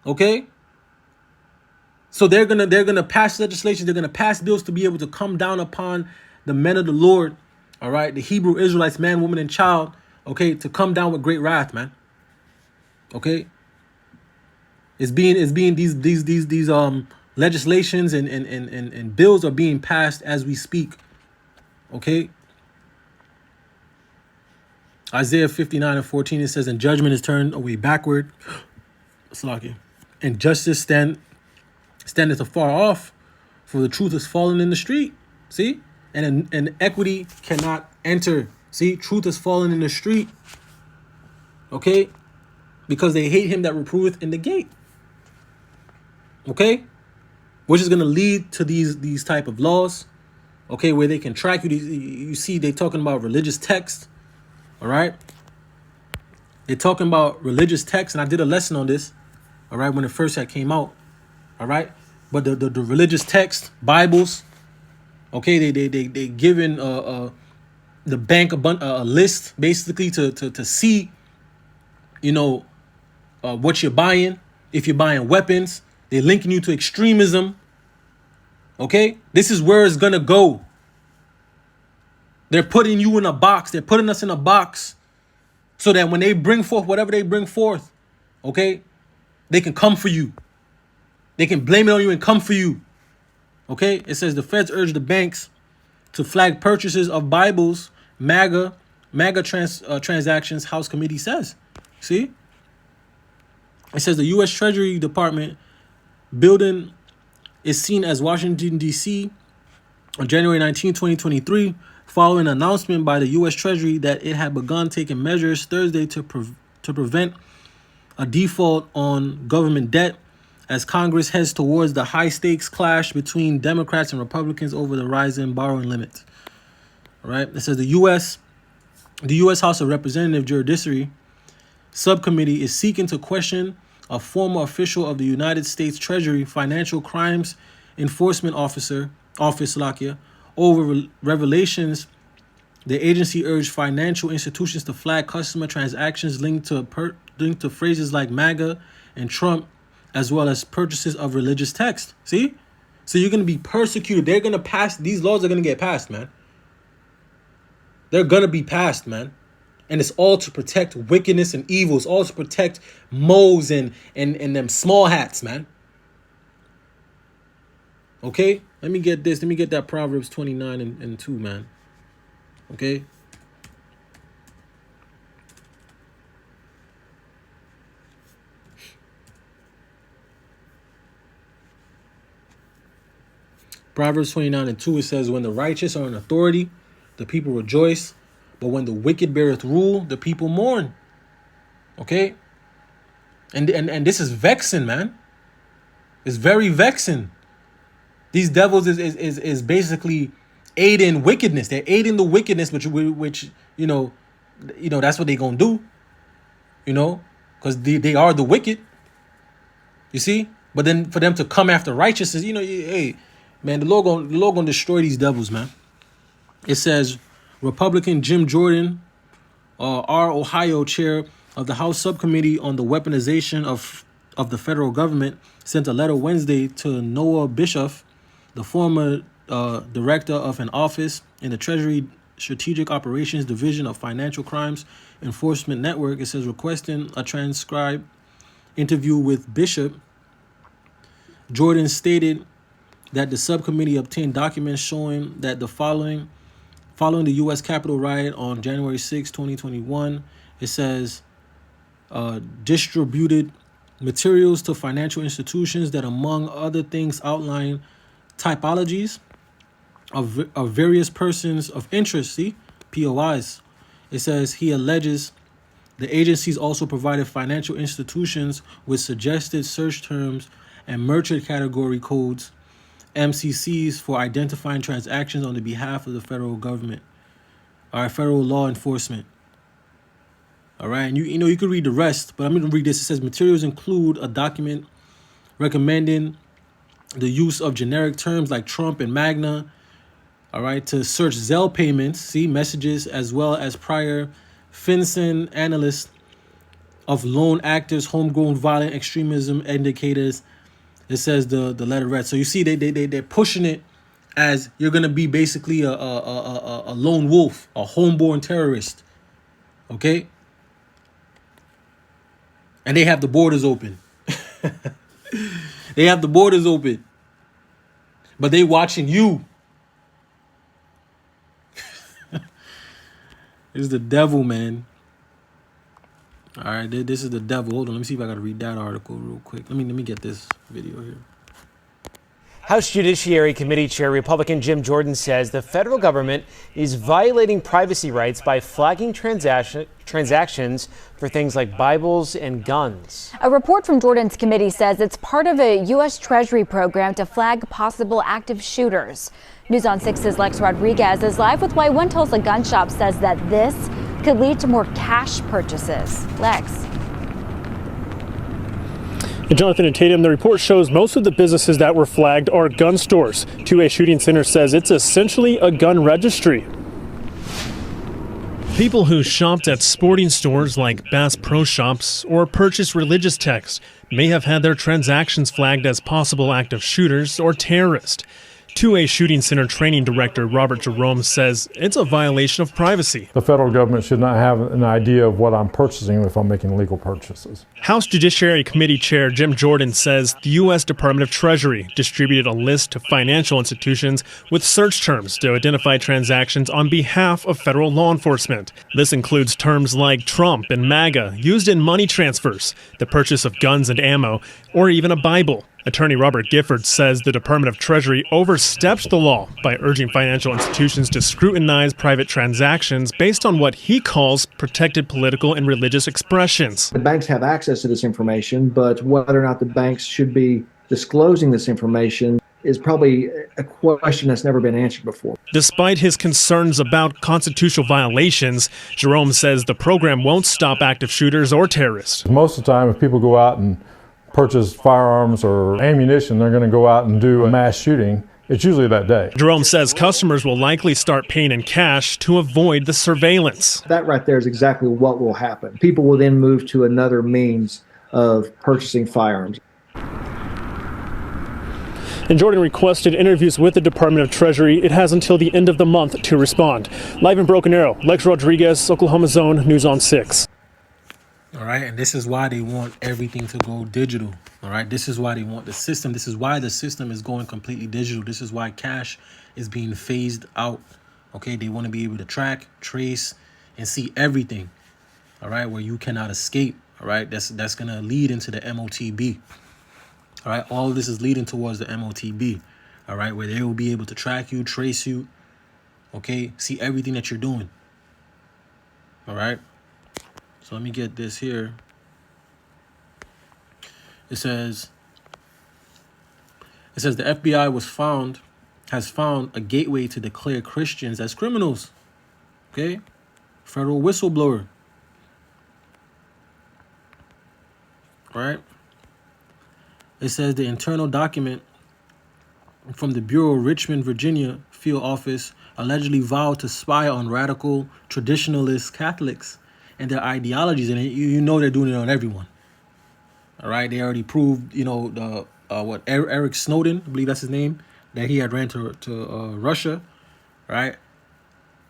Okay? So they're gonna pass legislation, they're gonna pass bills to be able to come down upon the men of the Lord, all right, the Hebrew Israelites, man, woman, and child, okay, to come down with great wrath, man. Okay? It's being these legislations and bills are being passed as we speak. Okay? Isaiah 59:14, it says, and judgment is turned away backward. Slacky. And justice standeth afar off, for the truth is fallen in the street. See? And equity cannot enter. See? Truth is fallen in the street. Okay? Because they hate him that reproveth in the gate. Okay? Which is going to lead to these type of laws. Okay? Where they can track you. You see, they talking about religious text. All right? They're talking about religious text. And I did a lesson on this. All right? When it first had came out. All right? But the religious text, Bibles. Okay? They giving the bank a list basically to see, you know, what you're buying. If you're buying weapons, they're linking you to extremism. Okay? This is where it's gonna go. They're putting you in a box. They're putting us in a box so that when they bring forth whatever they bring forth, okay, they can come for you. They can blame it on you and come for you. Okay? It says the feds urge the banks to flag purchases of Bibles, MAGA transactions, House Committee says. See? It says the U.S. Treasury Department building is seen as Washington, D.C. on January 19, 2023, following an announcement by the U.S. Treasury that it had begun taking measures Thursday to prevent a default on government debt as Congress heads towards the high-stakes clash between Democrats and Republicans over the rising borrowing limits. All right? It says the U.S. House of Representatives Judiciary Subcommittee is seeking to question a former official of the United States Treasury Financial Crimes Enforcement Office, over revelations. The agency urged financial institutions to flag customer transactions linked to phrases like MAGA and Trump, as well as purchases of religious text. See? So you're going to be persecuted. They're going to pass. These laws are going to get passed, man. They're going to be passed, man. And it's all to protect wickedness and evil. It's all to protect moles and them small hats, man. Okay? Let me get this. Let me get that Proverbs 29 and 2, man. Okay? Proverbs 29 and 2, it says, when the righteous are in authority, the people rejoice. But when the wicked beareth rule, the people mourn. Okay? And this is vexing, man. It's very vexing. These devils is basically aiding wickedness. They're aiding the wickedness, which you know that's what they're gonna do. You know, because they are the wicked. You see? But then for them to come after righteousness, you know, hey, man, the Lord gonna destroy these devils, man. It says Republican Jim Jordan, our Ohio chair of the House Subcommittee on the Weaponization of the Federal Government, sent a letter Wednesday to Noah Bischoff, the former director of an office in the Treasury Strategic Operations Division of Financial Crimes Enforcement Network. It says requesting a transcribed interview with Bishop. Jordan stated that the subcommittee obtained documents showing that following the U.S. Capitol riot on January 6, 2021, it says distributed materials to financial institutions that, among other things, outline typologies of various persons of interest, see, POIs. It says he alleges the agencies also provided financial institutions with suggested search terms and merchant category codes, MCCs, for identifying transactions on the behalf of the federal government. All right, federal law enforcement. All right, and you could read the rest, but I'm going to read this. It says materials include a document recommending the use of generic terms like Trump and Magna, all right, to search Zelle payments, see messages, as well as prior FinCEN analysts of lone actors, homegrown violent extremism indicators. It says the letter read. So you see, they're pushing it as you're gonna be basically a lone wolf, a homeborn terrorist, okay? And they have the borders open. They have the borders open, but they watching you. This is the devil, man. All right, this is the devil. Hold on, let me see if I gotta read that article real quick. Let me get this video here. House Judiciary Committee Chair Republican Jim Jordan says the federal government is violating privacy rights by flagging transactions for things like Bibles and guns. A report from Jordan's committee says it's part of a U.S. Treasury program to flag possible active shooters. News on 6's Lex Rodriguez is live with why one Tulsa gun shop says that this could lead to more cash purchases. Lex. And Jonathan and Tatum, the report shows most of the businesses that were flagged are gun stores. 2A Shooting Center says it's essentially a gun registry. People who shopped at sporting stores like Bass Pro Shops or purchased religious texts may have had their transactions flagged as possible active shooters or terrorists. 2A Shooting Center Training Director Robert Jerome says it's a violation of privacy. The federal government should not have an idea of what I'm purchasing if I'm making legal purchases. House Judiciary Committee Chair Jim Jordan says the U.S. Department of Treasury distributed a list to financial institutions with search terms to identify transactions on behalf of federal law enforcement. This includes terms like Trump and MAGA used in money transfers, the purchase of guns and ammo, or even a Bible. Attorney Robert Gifford says the Department of Treasury overstepped the law by urging financial institutions to scrutinize private transactions based on what he calls protected political and religious expressions. The banks have access to this information, but whether or not the banks should be disclosing this information is probably a question that's never been answered before. Despite his concerns about constitutional violations, Jerome says the program won't stop active shooters or terrorists. Most of the time, if people go out and purchase firearms or ammunition, they're going to go out and do a mass shooting. It's usually that day. Jerome says customers will likely start paying in cash to avoid the surveillance. That right there is exactly what will happen. People will then move to another means of purchasing firearms. And Jordan requested interviews with the Department of Treasury. It has until the end of the month to respond. Live in Broken Arrow, Lex Rodriguez, Oklahoma Zone, News on 6. All right, and this is why they want everything to go digital. All right, this is why they want the system. This is why the system is going completely digital. This is why cash is being phased out. Okay, they want to be able to track, trace, and see everything. All right, where you cannot escape. All right, that's going to lead into the MOTB. All right, all of this is leading towards the MOTB. All right, where they will be able to track you, trace you. Okay, see everything that you're doing. All right. So let me get this here. It says the FBI has found a gateway to declare Christians as criminals. Okay? Federal whistleblower. Right? It says the internal document from the Bureau of Richmond, Virginia field office allegedly vowed to spy on radical traditionalist Catholics and their ideologies, and you know they're doing it on everyone. All right, they already proved, Eric Snowden, I believe that's his name, that he had ran to Russia, right?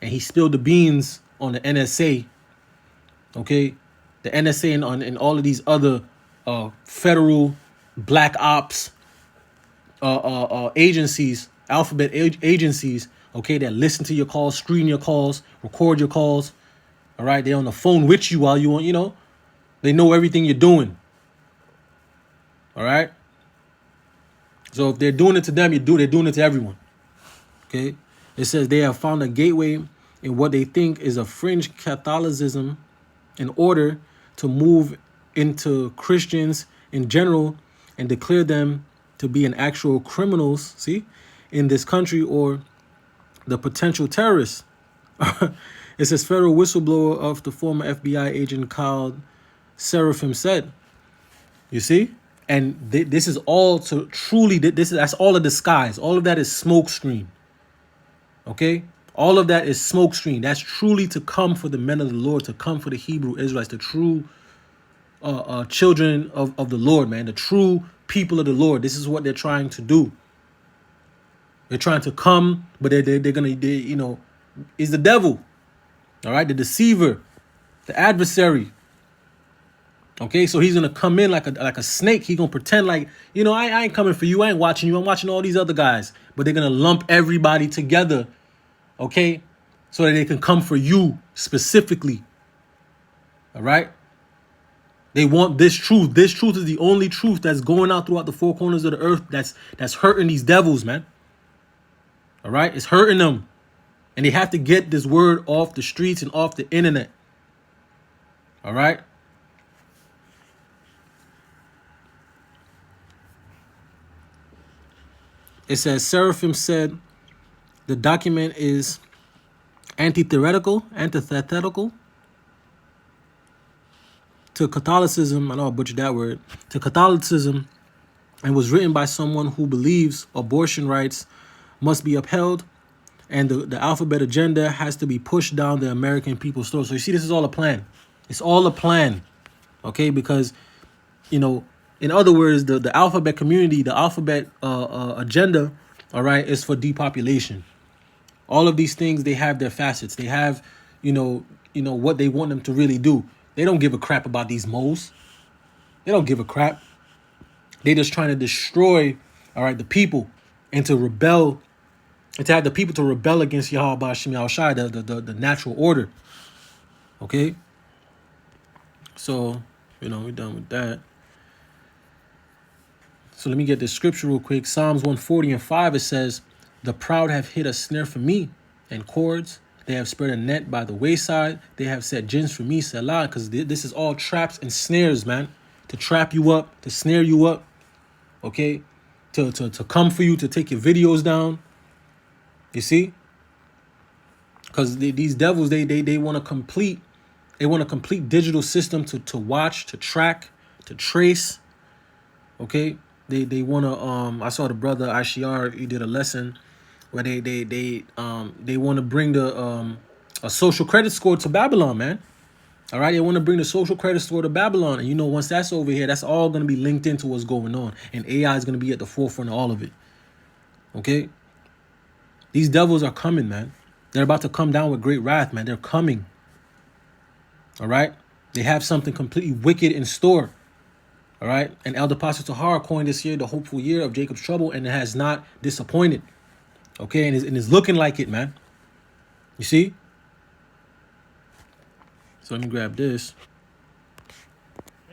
And he spilled the beans on the NSA. Okay, the NSA and all of these other federal black ops agencies, alphabet agencies. Okay, that listen to your calls, screen your calls, record your calls. All right, they're on the phone with you while you want, they know everything you're doing. All right. So if they're doing it to them, they're doing it to everyone. Okay. It says they have found a gateway in what they think is a fringe Catholicism in order to move into Christians in general and declare them to be an actual criminals, in this country or the potential terrorists. It says federal whistleblower of the former FBI agent Kyle Seraphim said, you see, And this is all to truly, that's all a disguise. All of that is smoke screen. Okay? All of that is smoke screen. That's truly to come for the men of the Lord, to come for the Hebrew Israelites, the true children of the Lord, man. The true people of the Lord. This is what they're trying to do. They're trying to come, but they're gonna, is the devil. All right? The deceiver, the adversary. Okay, so he's gonna come in like a snake. He's gonna pretend like, I ain't coming for you. I ain't watching you. I'm watching all these other guys. But they're gonna lump everybody together, okay, so that they can come for you specifically. All right. They want this truth. This truth is the only truth that's going out throughout the four corners of the earth. That's hurting these devils, man. All right, it's hurting them, and they have to get this word off the streets and off the internet. All right. It says, Seraphim said the document is antithetical to Catholicism. I know I butchered that word. To Catholicism, and was written by someone who believes abortion rights must be upheld, and the alphabet agenda has to be pushed down the American people's throats. So you see, this is all a plan. It's all a plan, okay? Because, in other words, the alphabet community, the alphabet agenda, all right, is for depopulation. All of these things, they have their facets. They have, what they want them to really do. They don't give a crap about these moles. They don't give a crap. They just trying to destroy, all right, the people, and to rebel, and to have the people to rebel against Yahweh Ba'Shem Yahushai, the natural order. Okay? So, we're done with that. So let me get this scripture real quick. Psalms 140:5, it says, the proud have hid a snare for me and cords. They have spread a net by the wayside. They have set gins for me, Selah, because this is all traps and snares, man. To trap you up, to snare you up, okay? To come for you, to take your videos down. You see? Because these devils, they want a complete digital system to watch, to track, to trace, okay? They want to, I saw the brother Ashiar, he did a lesson where they want to bring a social credit score to Babylon, man. All right, they want to bring the social credit score to Babylon. And once that's over here, that's all going to be linked into what's going on. And AI is going to be at the forefront of all of it. Okay? These devils are coming, man. They're about to come down with great wrath, man. They're coming. All right? They have something completely wicked in store. All right? And Elder Pastor Tahar coined this year the hopeful year of Jacob's trouble, and it has not disappointed. Okay? And it's looking like it, man. You see? So let me grab this.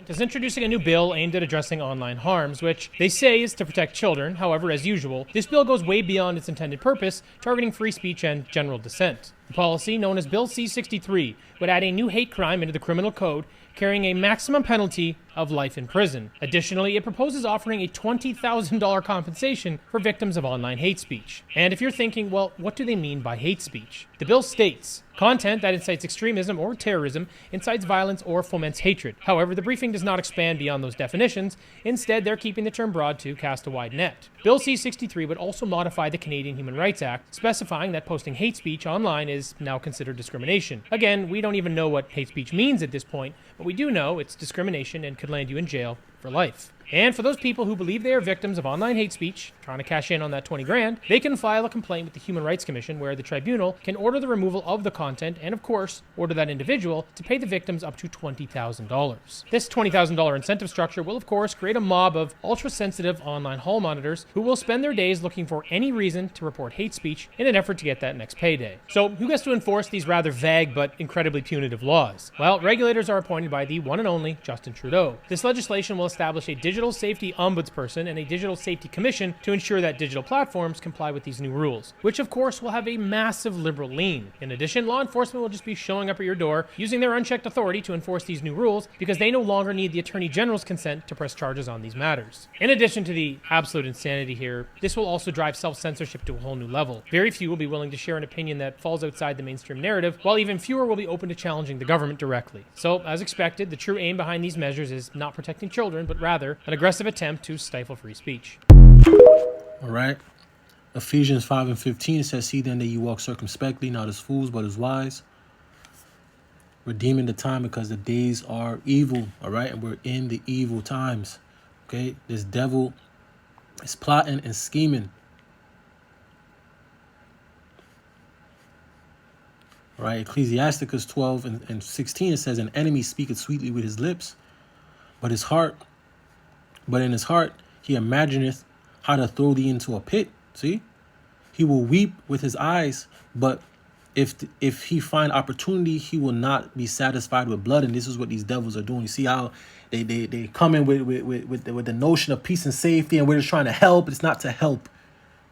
Is introducing a new bill aimed at addressing online harms, which they say is to protect children. However, as usual, this bill goes way beyond its intended purpose, targeting free speech and general dissent. The policy, known as Bill C-63, would add a new hate crime into the criminal code, carrying a maximum penalty of life in prison. Additionally, it proposes offering a $20,000 compensation for victims of online hate speech. And if you're thinking, well, what do they mean by hate speech? The bill states, content that incites extremism or terrorism, incites violence, or foments hatred. However, the briefing does not expand beyond those definitions. Instead, they're keeping the term broad to cast a wide net. Bill C-63 would also modify the Canadian Human Rights Act, specifying that posting hate speech online is now considered discrimination. Again, we don't even know what hate speech means at this point, but we do know it's discrimination and could land you in jail for life. And for those people who believe they are victims of online hate speech, trying to cash in on that 20 grand, they can file a complaint with the Human Rights Commission, where the tribunal can order the removal of the content and, of course, order that individual to pay the victims up to $20,000. This $20,000 incentive structure will, of course, create a mob of ultra-sensitive online hall monitors who will spend their days looking for any reason to report hate speech in an effort to get that next payday. So who gets to enforce these rather vague but incredibly punitive laws? Well, regulators are appointed by the one and only Justin Trudeau. This legislation will establish a digital safety ombudsperson and a digital safety commission to ensure that digital platforms comply with these new rules, which of course will have a massive liberal lean. In addition, law enforcement will just be showing up at your door using their unchecked authority to enforce these new rules because they no longer need the Attorney General's consent to press charges on these matters. In addition to the absolute insanity here, this will also drive self-censorship to a whole new level. Very few will be willing to share an opinion that falls outside the mainstream narrative, while even fewer will be open to challenging the government directly. So, as expected, the true aim behind these measures is not protecting children, but rather an aggressive attempt to stifle free speech. All right. Ephesians 5:15 says, "See then that you walk circumspectly, not as fools, but as wise, redeeming the time because the days are evil." All right. And we're in the evil times. Okay. This devil is plotting and scheming. All right. Ecclesiasticus 12:16, it says, "An enemy speaketh sweetly with his lips, but in his heart he imagineth how to throw thee into a pit." See? He will weep with his eyes, but if he find opportunity, he will not be satisfied with blood. And this is what these devils are doing. You see how they come in with the notion of peace and safety, and we're just trying to help. It's not to help.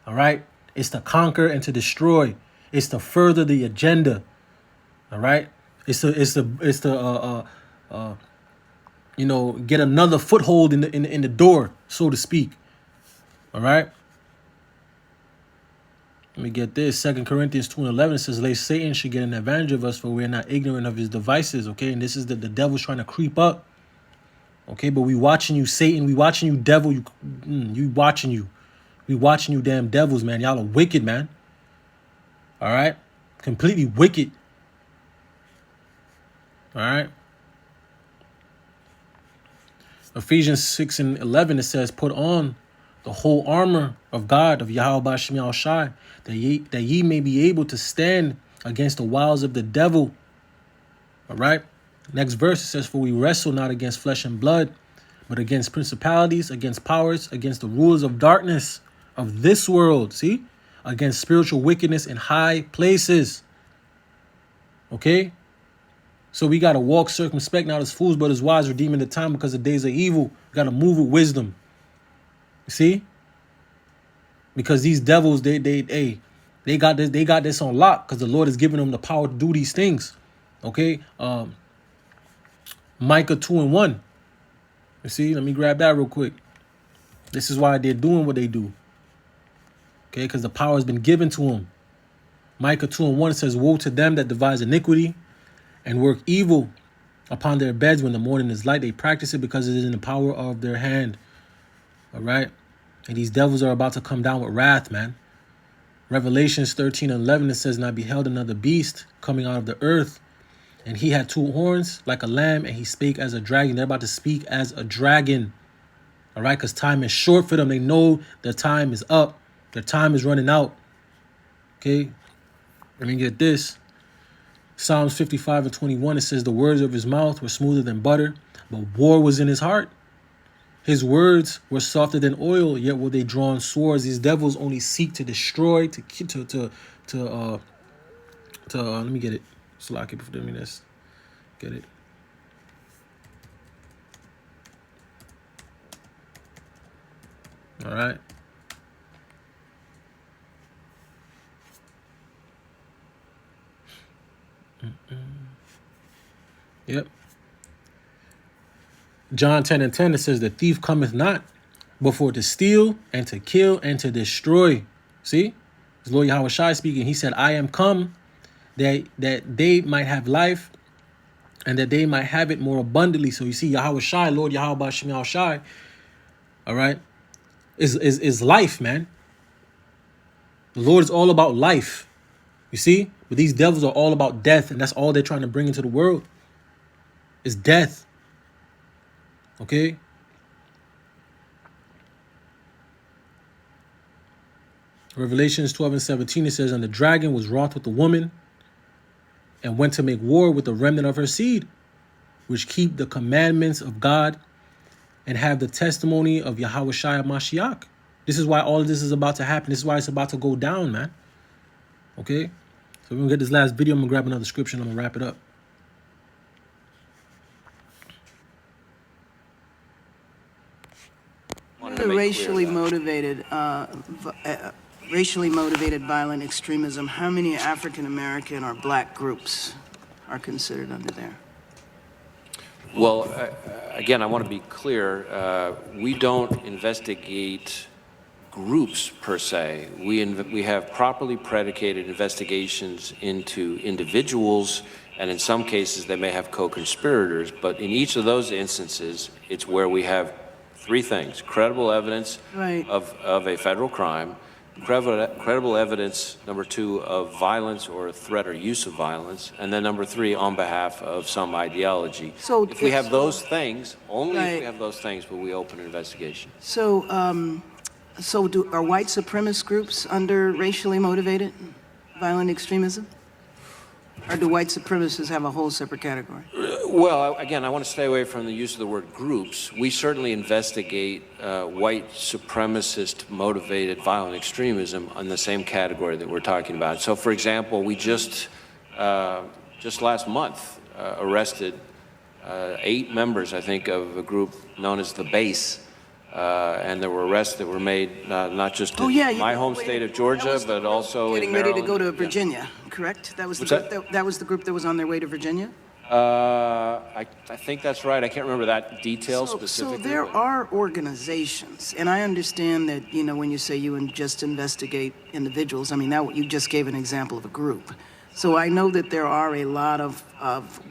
All right? It's to conquer and to destroy. It's to further the agenda. All right? It's to get another foothold in the door, so to speak. All right? Let me get this. 2 Corinthians 2:11 says, "Lest Satan should get an advantage of us, for we are not ignorant of his devices." Okay, and this is the devil's trying to creep up. Okay, but we watching you, Satan. We watching you, devil. We watching you, damn devils, man. Y'all are wicked, man. All right, completely wicked. All right. Ephesians 6:11, it says, "Put on the whole armor of God, of Yahweh B'Shem Yahushai, that ye may be able to stand against the wiles of the devil." All right. Next verse, it says, "For we wrestle not against flesh and blood, but against principalities, against powers, against the rulers of darkness of this world." See? Against spiritual wickedness in high places. Okay? So we got to walk circumspect, not as fools, but as wise, redeeming the time because the days are evil. We got to move with wisdom. See? Because these devils, they got this on lock because the Lord has given them the power to do these things. Okay? Micah 2:1. You see? Let me grab that real quick. This is why they're doing what they do. Okay? Because the power has been given to them. Micah 2:1 says, "Woe to them that devise iniquity and work evil upon their beds when the morning is light. They practice it because it is in the power of their hand." All right? And these devils are about to come down with wrath, man. Revelations 13:11, it says, "And I beheld another beast coming out of the earth, and he had 2 horns like a lamb, and he spake as a dragon." They're about to speak as a dragon. All right? Because time is short for them. They know their time is up. Their time is running out. Okay? Let me get this. Psalms 55:21, it says, "The words of his mouth were smoother than butter, but war was in his heart. His words were softer than oil, yet were they drawn swords." These devils only seek to destroy, let me get it. Slack it for this. Get it. All right. Yep. John 10:10, it says, "The thief cometh not, but for to steal and to kill and to destroy." See? It's Lord Yahweh Shai speaking. He said, "I am come that they might have life and that they might have it more abundantly." So you see, Yahweh Shai, Lord Yahweh B'Shem Yahushai, all right, is life, man. The Lord is all about life. You see? But these devils are all about death, and that's all they're trying to bring into the world. Is death. Okay? Revelations 12:17, it says, "And the dragon was wroth with the woman and went to make war with the remnant of her seed, which keep the commandments of God and have the testimony of Yahweh Shai Mashiach." This is why all of this is about to happen. This is why it's about to go down, man. Okay? So we're going to get this last video. I'm going to grab another scripture and I'm going to wrap it up. Racially motivated violent extremism, how many African American or black groups are considered under there? Well, again, I want to be clear. We don't investigate groups per se. We have properly predicated investigations into individuals, and in some cases they may have co-conspirators, but in each of those instances, it's where we have three things: credible evidence Right. of a federal crime, credible evidence, number two, of violence or threat or use of violence, and then number three, on behalf of some ideology. So if we have so- those things, only if Right. we have those things will we open an investigation. So, are white supremacist groups under racially motivated violent extremism? Or do white supremacists have a whole separate category? Well, again, I want to stay away from the use of the word groups. We certainly investigate white supremacist motivated violent extremism in the same category that we're talking about. So, for example, we just last month arrested 8 members, I think, of a group known as the Base. And there were arrests that were made not just in my home state of Georgia, but also Getting in ready Maryland. to go to Virginia, correct? That was the What's group that was the group that was on their way to Virginia? I think that's right. I can't remember that detail specifically. So there are organizations, and I understand that, when you say you just investigate individuals, I mean, that you just gave an example of a group. So I know that there are a lot of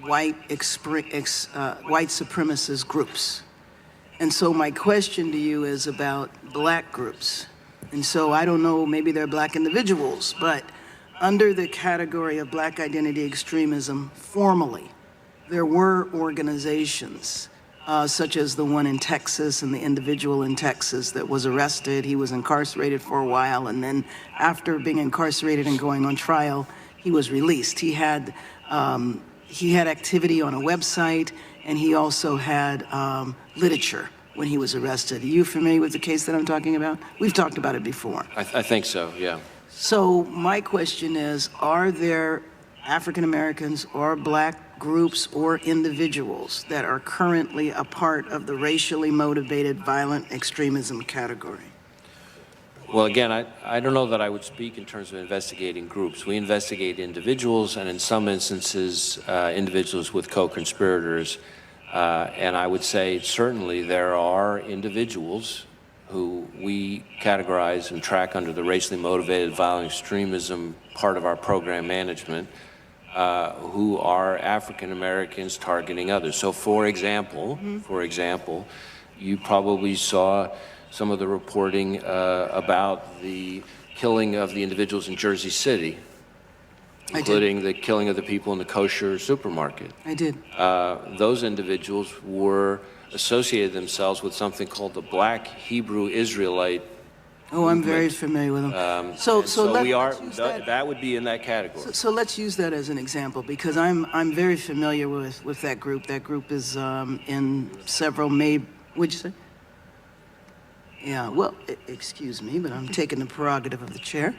white supremacist groups. And so my question to you is about black groups. And so I don't know, maybe they're black individuals, but under the category of black identity extremism, formally, there were organizations such as the one in Texas and the individual in Texas that was arrested. He was incarcerated for a while, and then after being incarcerated and going on trial, he was released. He had activity on a website, and he also had literature when he was arrested. Are you familiar with the case that I'm talking about? We've talked about it before. I think so, yeah. So my question is, are there African Americans or black groups or individuals that are currently a part of the racially motivated violent extremism category? Well, again, I don't know that I would speak in terms of investigating groups. We investigate individuals, and in some instances, individuals with co-conspirators. And I would say certainly there are individuals who we categorize and track under the racially motivated violent extremism part of our program management, who are African Americans targeting others. So, for example, you probably saw some of the reporting about the killing of the individuals in Jersey City, including the killing of the people in the kosher supermarket. I did. Those individuals were associated themselves with something called the Black Hebrew Israelite. Oh, I'm very familiar with them. That would be in that category. So let's use that as an example, because I'm very familiar with that group. That group is in several what'd you say? Yeah, well, excuse me, but I'm taking the prerogative of the chair.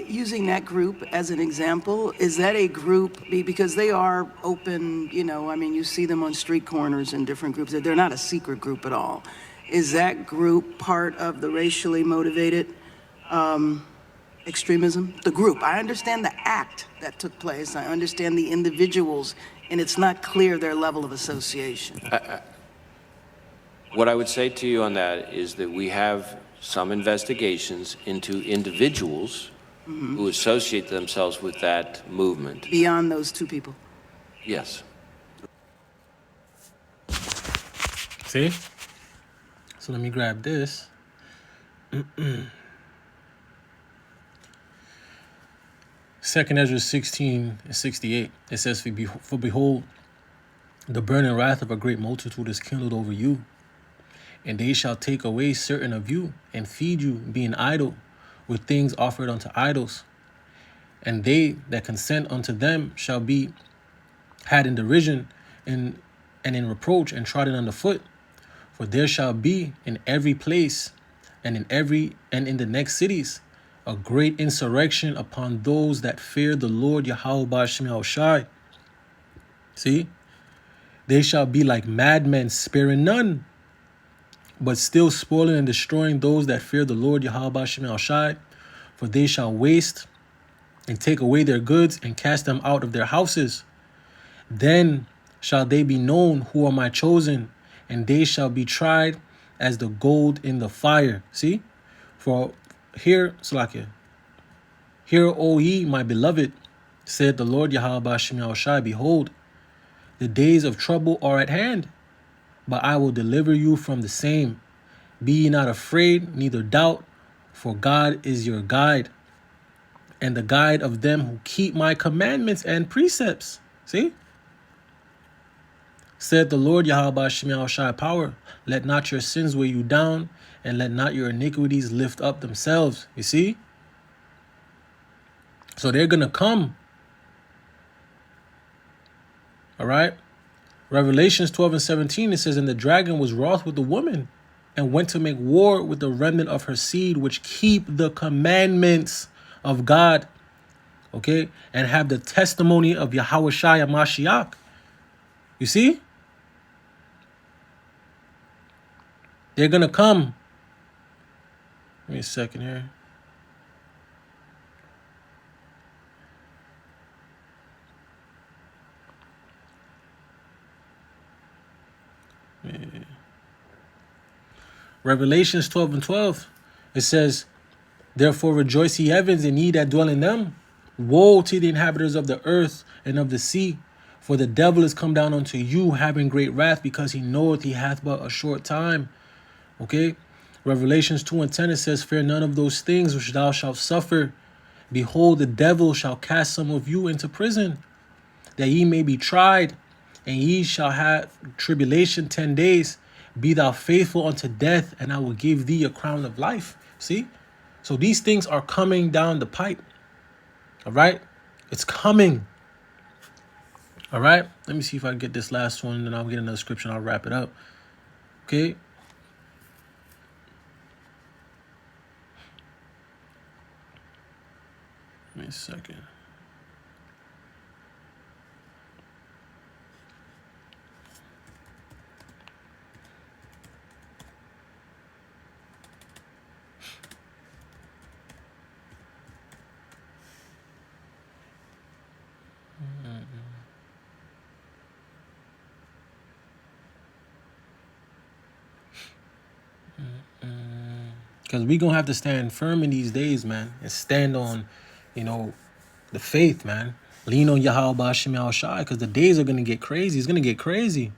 Using that group as an example, is that a group, because they are open, you see them on street corners in different groups. They're not a secret group at all. Is that group part of the racially motivated extremism? The group. I understand the act that took place. I understand the individuals, and it's not clear their level of association. What I would say to you on that is that we have some investigations into individuals who associate themselves with that movement. Beyond those two people? Yes. See? So let me grab this. Second Ezra 16:68. It says, For behold, the burning wrath of a great multitude is kindled over you, and they shall take away certain of you, and feed you, being idle, with things offered unto idols. And they that consent unto them shall be had in derision and in reproach and trodden under foot. For there shall be in every place and in the next cities a great insurrection upon those that fear the Lord Yahweh Ba'Shem Shai. See? They shall be like madmen, sparing none, but still spoiling and destroying those that fear the Lord Yahweh Ba'Shem Shai. For they shall waste and take away their goods and cast them out of their houses. Then shall they be known who are my chosen, and they shall be tried as the gold in the fire. See? For here, Salakia, hear, O ye, my beloved, said the Lord Yahweh Ba'Shem Shai, behold, The days of trouble are at hand, but I will deliver you from the same. Be ye not afraid, neither doubt, for God is your guide, and the guide of them who keep my commandments and precepts. See? Said the Lord Yahweh Shema Shai power, let not your sins weigh you down, and let not your iniquities lift up themselves. You see? So they're going to come. All right? Revelations 12 and 17, it says, and the dragon was wroth with the woman, and went to make war with the remnant of her seed, which keep the commandments of God, okay, and have the testimony of Yahweh Shai Mashiach. You see? They're going to come. Give me a second here. Revelations 12 and 12, it says, therefore rejoice ye heavens, and ye that dwell in them. Woe to the inhabitants of the earth and of the sea, for the devil is come down unto you, having great wrath, because he knoweth he hath but a short time. Okay? Revelations 2 and 10, it says, fear none of those things which thou shalt suffer. Behold, the devil shall cast some of you into prison, that ye may be tried, and ye shall have tribulation 10 days. Be thou faithful unto death, and I will give thee a crown of life. See? So these things are coming down the pipe. All right? It's coming. All right? Let me see if I can get this last one, and I'll get another scripture and I'll wrap it up. Okay? Give me a second. Because we're going to have to stand firm in these days, man, and stand on, the faith, man. Lean on Yahweh Shem Al Shai, because the days are going to get crazy. It's going to get crazy.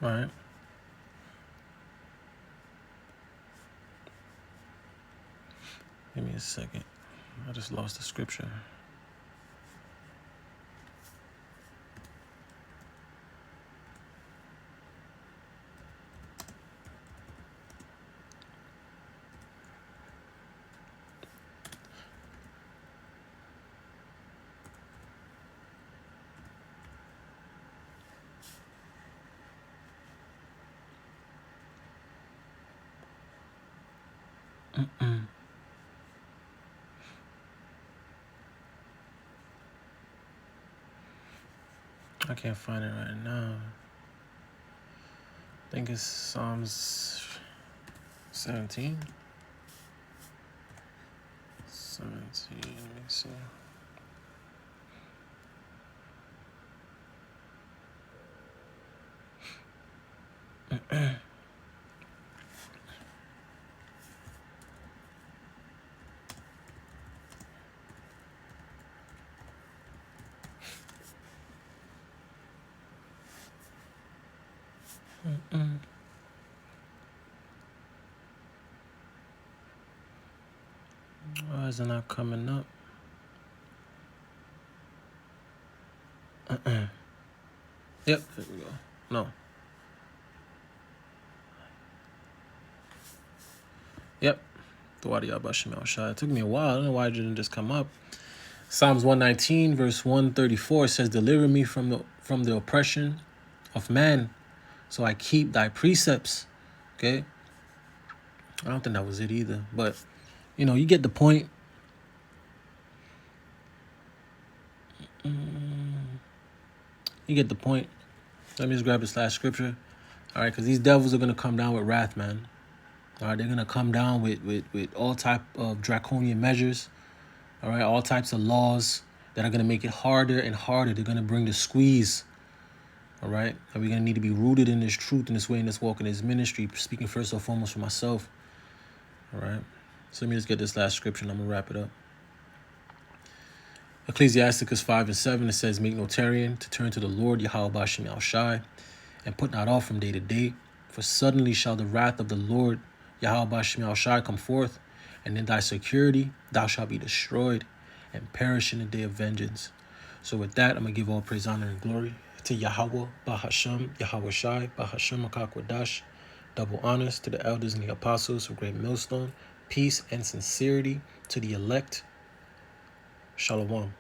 All right. Give me a second. I just lost the scripture. I can't find it right now. I think it's Psalms 17. 17, let me see. Why is it not coming up? Yep, there we go. No. Yep. It took me a while. I don't know why it didn't just come up. Psalms 119, verse 134 says, deliver me from the oppression of man, so I keep thy precepts. Okay? I don't think that was it either. But, you get the point. You get the point. Let me just grab this last scripture. All right, because these devils are going to come down with wrath, man. All right, they're going to come down with all type of draconian measures. All right, all types of laws that are going to make it harder and harder. They're going to bring the squeeze. All right, and we're going to need to be rooted in this truth, in this way, in this walk, in this ministry. Speaking first and foremost for myself. All right, So let me just get this last scripture and I'm going to wrap it up. Ecclesiasticus 5:7, it says, make no tarrying to turn to the Lord Yahweh Bashem Yahweh Shai, and put not off from day to day, for suddenly shall the wrath of the Lord Yahweh Bashem Yahweh Shai come forth, and in thy security thou shalt be destroyed and perish in the day of vengeance. So with that, I'm going to give all praise, honor, and glory to Yahweh Bahashem Yahweh Shai Bahashem Akakwadash. Double honors to the elders and the apostles of Great Millstone. Peace and sincerity to the elect. Shalom.